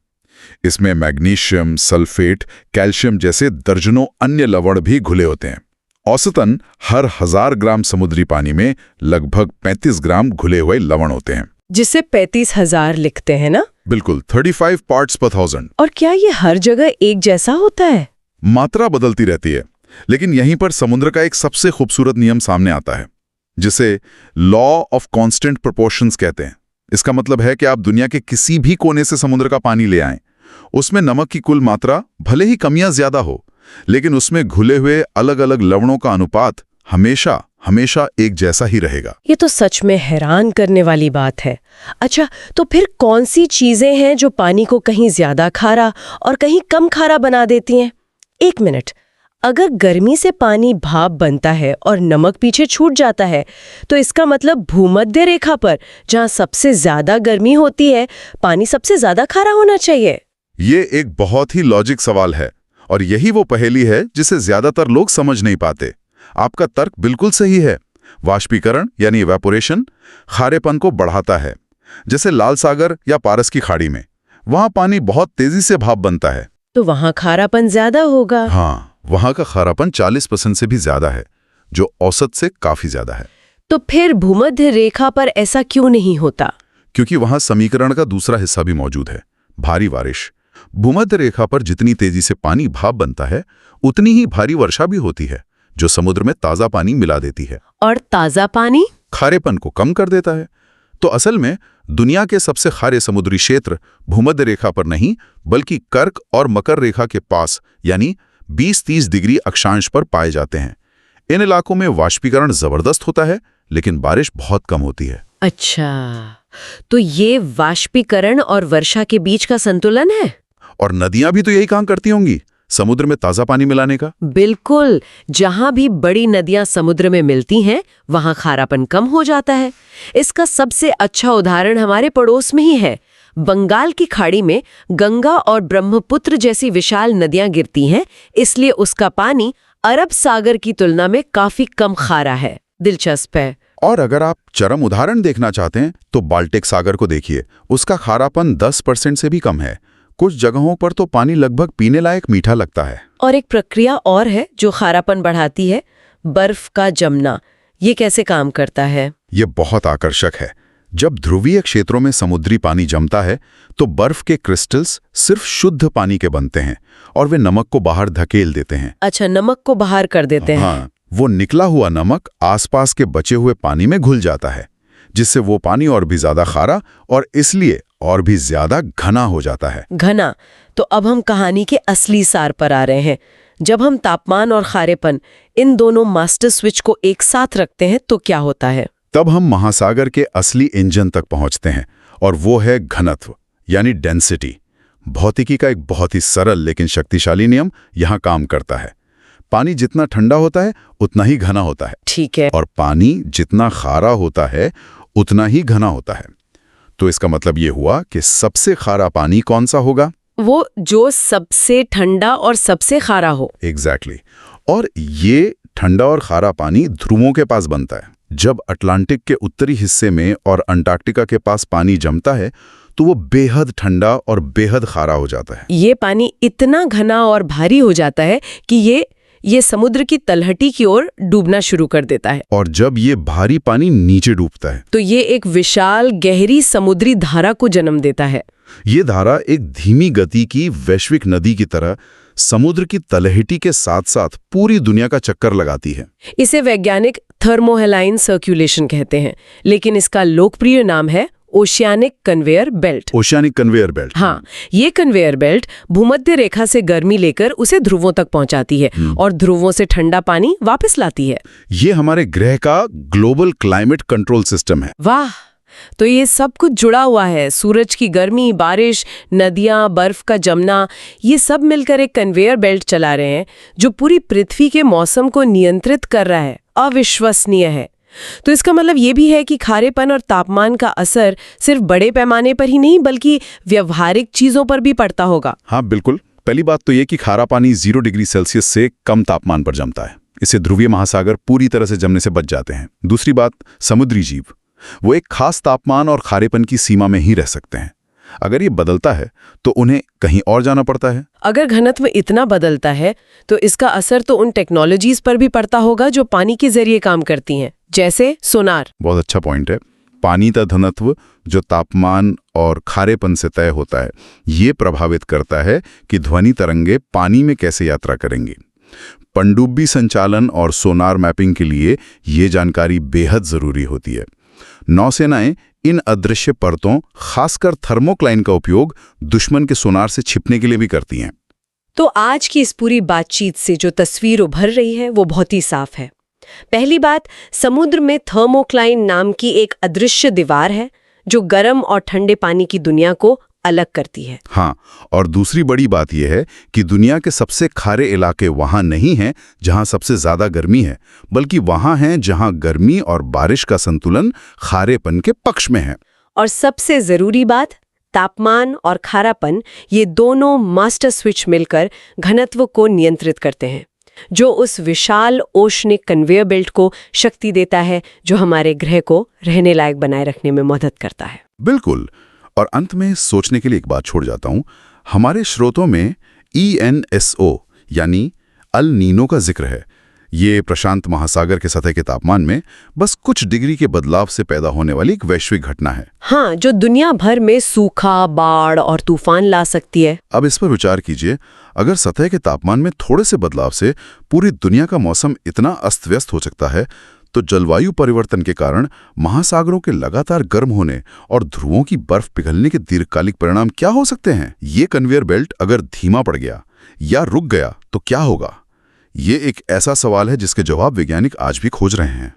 इसमें मैग्नीशियम, सल्फेट, कैल्शियम जैसे दर्जनों अन्य लवण भी घुले होते हैं। औसतन हर 1000 ग्राम समुद्री पानी में लगभग 35 ग्राम घुले हुए लवण होते हैं, जिसे 35,000 लिखते हैं ना? बिल्कुल, 35 पार्ट्स पर 1000। और क्या ये हर जगह एक जैसा होता है? मात्रा बदलती रहती है, लेकिन यहीं पर समुद्र का एक सबसे खूबसूरत नियम सामने आता है, जिसे लॉ ऑफ कांस्टेंट प्रोपोर्शंस कहते हैं। इसका मतलब है कि आप दुनिया के किसी भी कोने से समुद्र का पानी ले आएं, उसमें नमक की कुल मात्रा भले ही कम या ज्यादा हो, लेकिन उसमें घुले हुए अलग अलग लवणों का अनुपात हमेशा हमेशा एक जैसा ही रहेगा। ये तो सच में हैरान करने वाली बात है। अच्छा, तो फिर कौन सी चीजें हैं जो पानी को कहीं ज्यादा खारा और कहीं कम खारा बना देती हैं? एक मिनट, अगर गर्मी से पानी भाप बनता है और नमक पीछे छूट जाता है, तो इसका मतलब भूमध्य रेखा पर, जहां सबसे ज्यादा गर्मी होती है, पानी सबसे ज्यादा खारा होना चाहिए। ये एक बहुत ही लॉजिक सवाल है, और यही वो पहेली है जिसे ज्यादातर लोग समझ नहीं पाते। आपका तर्क बिल्कुल सही है। वाष्पीकरण यानी इवेपोरेशन खारेपन को बढ़ाता है। जैसे लाल सागर या पारस की खाड़ी में, वहां पानी बहुत तेजी से भाप बनता है, तो वहां खारापन ज्यादा होगा। हाँ, वहां का खारापन 40% से भी ज्यादा है, जो औसत से काफी ज्यादा है। तो फिर भूमध्य रेखा पर ऐसा क्यों नहीं होता? क्योंकि वहां समीकरण का दूसरा हिस्सा भी मौजूद है, भारी बारिश। भूमध्य रेखा पर जितनी तेजी से पानी भाप बनता है, उतनी ही भारी वर्षा भी होती है, जो समुद्र में ताजा पानी मिला देती है और ताजा पानी खारेपन को कम कर देता है। तो असल में दुनिया के सबसे खारे समुद्री क्षेत्र भूमध्य रेखा पर नहीं, बल्कि कर्क और मकर रेखा के पास, यानी 20-30 डिग्री अक्षांश पर पाए जाते हैं। इन इलाकों में वाष्पीकरण जबरदस्त होता है, लेकिन बारिश बहुत कम होती है। अच्छा, तो ये वाष्पीकरण और वर्षा के बीच का संतुलन है। और नदियां भी तो यही काम करती होंगी, समुद्र में ताजा पानी मिलाने का। बिल्कुल, जहां भी बड़ी नदियां समुद्र में मिलती हैं, वहां खारापन कम हो जाता है। इसका सबसे अच्छा उदाहरण हमारे पड़ोस में ही है। बंगाल की खाड़ी में गंगा और ब्रह्मपुत्र जैसी विशाल नदियां गिरती हैं, इसलिए उसका पानी अरब सागर की तुलना में काफी कम खारा है। दिलचस्प है। और अगर आप चरम उदाहरण देखना चाहते हैं तो बाल्टिक सागर को देखिए, उसका खारापन 10% से भी कम है। कुछ जगहों पर तो पानी लगभग पीने लायक मीठा लगता है। और एक प्रक्रिया और है जो खारापन बढ़ाती है, बर्फ का जमना। ये कैसे काम करता है? ये बहुत आकर्षक है। जब ध्रुवीय क्षेत्रों में समुद्री पानी जमता है, तो बर्फ के क्रिस्टल्स सिर्फ शुद्ध पानी के बनते हैं और वे नमक को बाहर धकेल देते हैं। अच्छा, नमक को बाहर कर देते हैं। हाँ, वो निकला हुआ नमक आसपास के बचे हुए पानी में घुल जाता है, जिससे वो पानी और भी ज्यादा खारा और इसलिए और भी ज्यादा घना हो जाता है। घना। तो अब हम कहानी के असली सार पर आ रहे हैं। जब हम तापमान और खारेपन, इन दोनों मास्टर स्विच को एक साथ रखते हैं तो क्या होता है? तब हम महासागर के असली इंजन तक पहुंचते हैं, और वो है घनत्व यानी डेंसिटी। भौतिकी का एक बहुत ही सरल लेकिन शक्तिशाली नियम यहाँ काम करता है। पानी जितना ठंडा होता है उतना ही घना होता है। ठीक है। और पानी जितना खारा होता है उतना ही घना होता है। तो इसका मतलब ये हुआ कि सबसे खारा पानी कौन सा होगा? वो जो सबसे ठंडा और सबसे खारा हो। एग्जैक्टली। और ये ठंडा और खारा पानी ध्रुवों के पास बनता है। जब अटलांटिक के उत्तरी हिस्से में और अंटार्कटिका के पास पानी जमता है, तो वो बेहद ठंडा और बेहद खारा हो जाता है। ये पानी इतना घना और भारी हो जाता है कि ये समुद्र की तलहटी की ओर डूबना शुरू कर देता है। और जब ये भारी पानी नीचे डूबता है, तो ये एक विशाल गहरी समुद्री धारा को जन्म देता है। ये धारा एक धीमी गति की वैश्विक नदी की तरह समुद्र की तलहटी के साथ साथ पूरी दुनिया का चक्कर लगाती है। इसे वैज्ञानिक थर्मोहेलाइन सर्कुलेशन कहते हैं, लेकिन इसका लोकप्रिय नाम है oceanic conveyor belt. Oceanic conveyor belt. हाँ, ये कन्वेयर बेल्ट भूमध्य रेखा से गर्मी लेकर उसे ध्रुवों तक पहुंचाती है और ध्रुवों से ठंडा पानी वापस लाती है। ये हमारे ग्रह का ग्लोबल क्लाइमेट कंट्रोल सिस्टम है। वाह, तो ये सब कुछ जुड़ा हुआ है। सूरज की गर्मी, बारिश, नदियाँ, बर्फ का जमना, ये सब मिलकर एक कन्वेयर बेल्ट चला रहे हैं जो पूरी पृथ्वी के मौसम को नियंत्रित कर रहा है। अविश्वसनीय है। तो इसका मतलब ये भी है कि खारेपन और तापमान का असर सिर्फ बड़े पैमाने पर ही नहीं बल्कि व्यवहारिक चीजों पर भी पड़ता होगा। हाँ बिल्कुल। पहली बात तो ये कि खारा पानी 0 डिग्री सेल्सियस से कम तापमान पर जमता है। इससे ध्रुवीय महासागर पूरी तरह से जमने से बच जाते हैं। दूसरी बात, समुद्री जीव वो एक खास तापमान और खारेपन की सीमा में ही रह सकते हैं। अगर ये बदलता है तो उन्हें कहीं और जाना पड़ता है। अगर घनत्व इतना बदलता है तो इसका असर तो उन टेक्नोलॉजीज पर भी पड़ता होगा जो पानी के जरिए काम करती हैं, जैसे सोनार। बहुत अच्छा पॉइंट है। पानी का घनत्व जो तापमान और खारेपन से तय होता है, ये प्रभावित करता है कि ध्वनि तरंगे पानी में कैसे यात्रा करेंगी। पनडुब्बी संचालन और सोनार मैपिंग के लिए ये जानकारी बेहद जरूरी होती है। नौसेनाएं इन अदृश्य परतों, खासकर थर्मोक्लाइन का उपयोग दुश्मन के सोनार से छिपने के लिए भी करती हैं। तो आज की इस पूरी बातचीत से जो तस्वीर उभर रही है वो बहुत ही साफ है। पहली बात, समुद्र में थर्मोक्लाइन नाम की एक अदृश्य दीवार है जो गर्म और ठंडे पानी की दुनिया को अलग करती है। हाँ, और दूसरी बड़ी बात यह है कि दुनिया के सबसे खारे इलाके वहां नहीं हैं जहां सबसे ज्यादा गर्मी है, बल्कि वहां हैं जहां गर्मी और बारिश का संतुलन खारेपन के पक्ष में है। और सबसे जरूरी बात, तापमान और खारापन, ये दोनों मास्टर स्विच मिलकर घनत्व को नियंत्रित करते हैं, जो उस विशाल ओशनिक कन्वेयर बेल्ट को शक्ति देता है जो हमारे ग्रह को रहने लायक बनाए रखने में मदद करता है। बिल्कुल। और अंत में सोचने के लिए एक बात छोड़ जाता हूं। हमारे स्रोतों में ENSO यानी अल नीनो का जिक्र है। ये प्रशांत महासागर के सतह के तापमान में बस कुछ डिग्री के बदलाव से पैदा होने वाली एक वैश्विक घटना है। हाँ, जो दुनिया भर में सूखा, बाढ़ और तूफान ला सकती है। अब इस पर विचार कीजिए, अगर सतह के तापमान में थोड़े से बदलाव से पूरी दुनिया का मौसम इतना अस्त व्यस्त हो सकता है, तो जलवायु परिवर्तन के कारण महासागरों के लगातार गर्म होने और ध्रुवों की बर्फ पिघलने के दीर्घकालिक परिणाम क्या हो सकते हैं? ये कन्वेयर बेल्ट अगर धीमा पड़ गया या रुक गया तो क्या होगा? ये एक ऐसा सवाल है जिसके जवाब वैज्ञानिक आज भी खोज रहे हैं।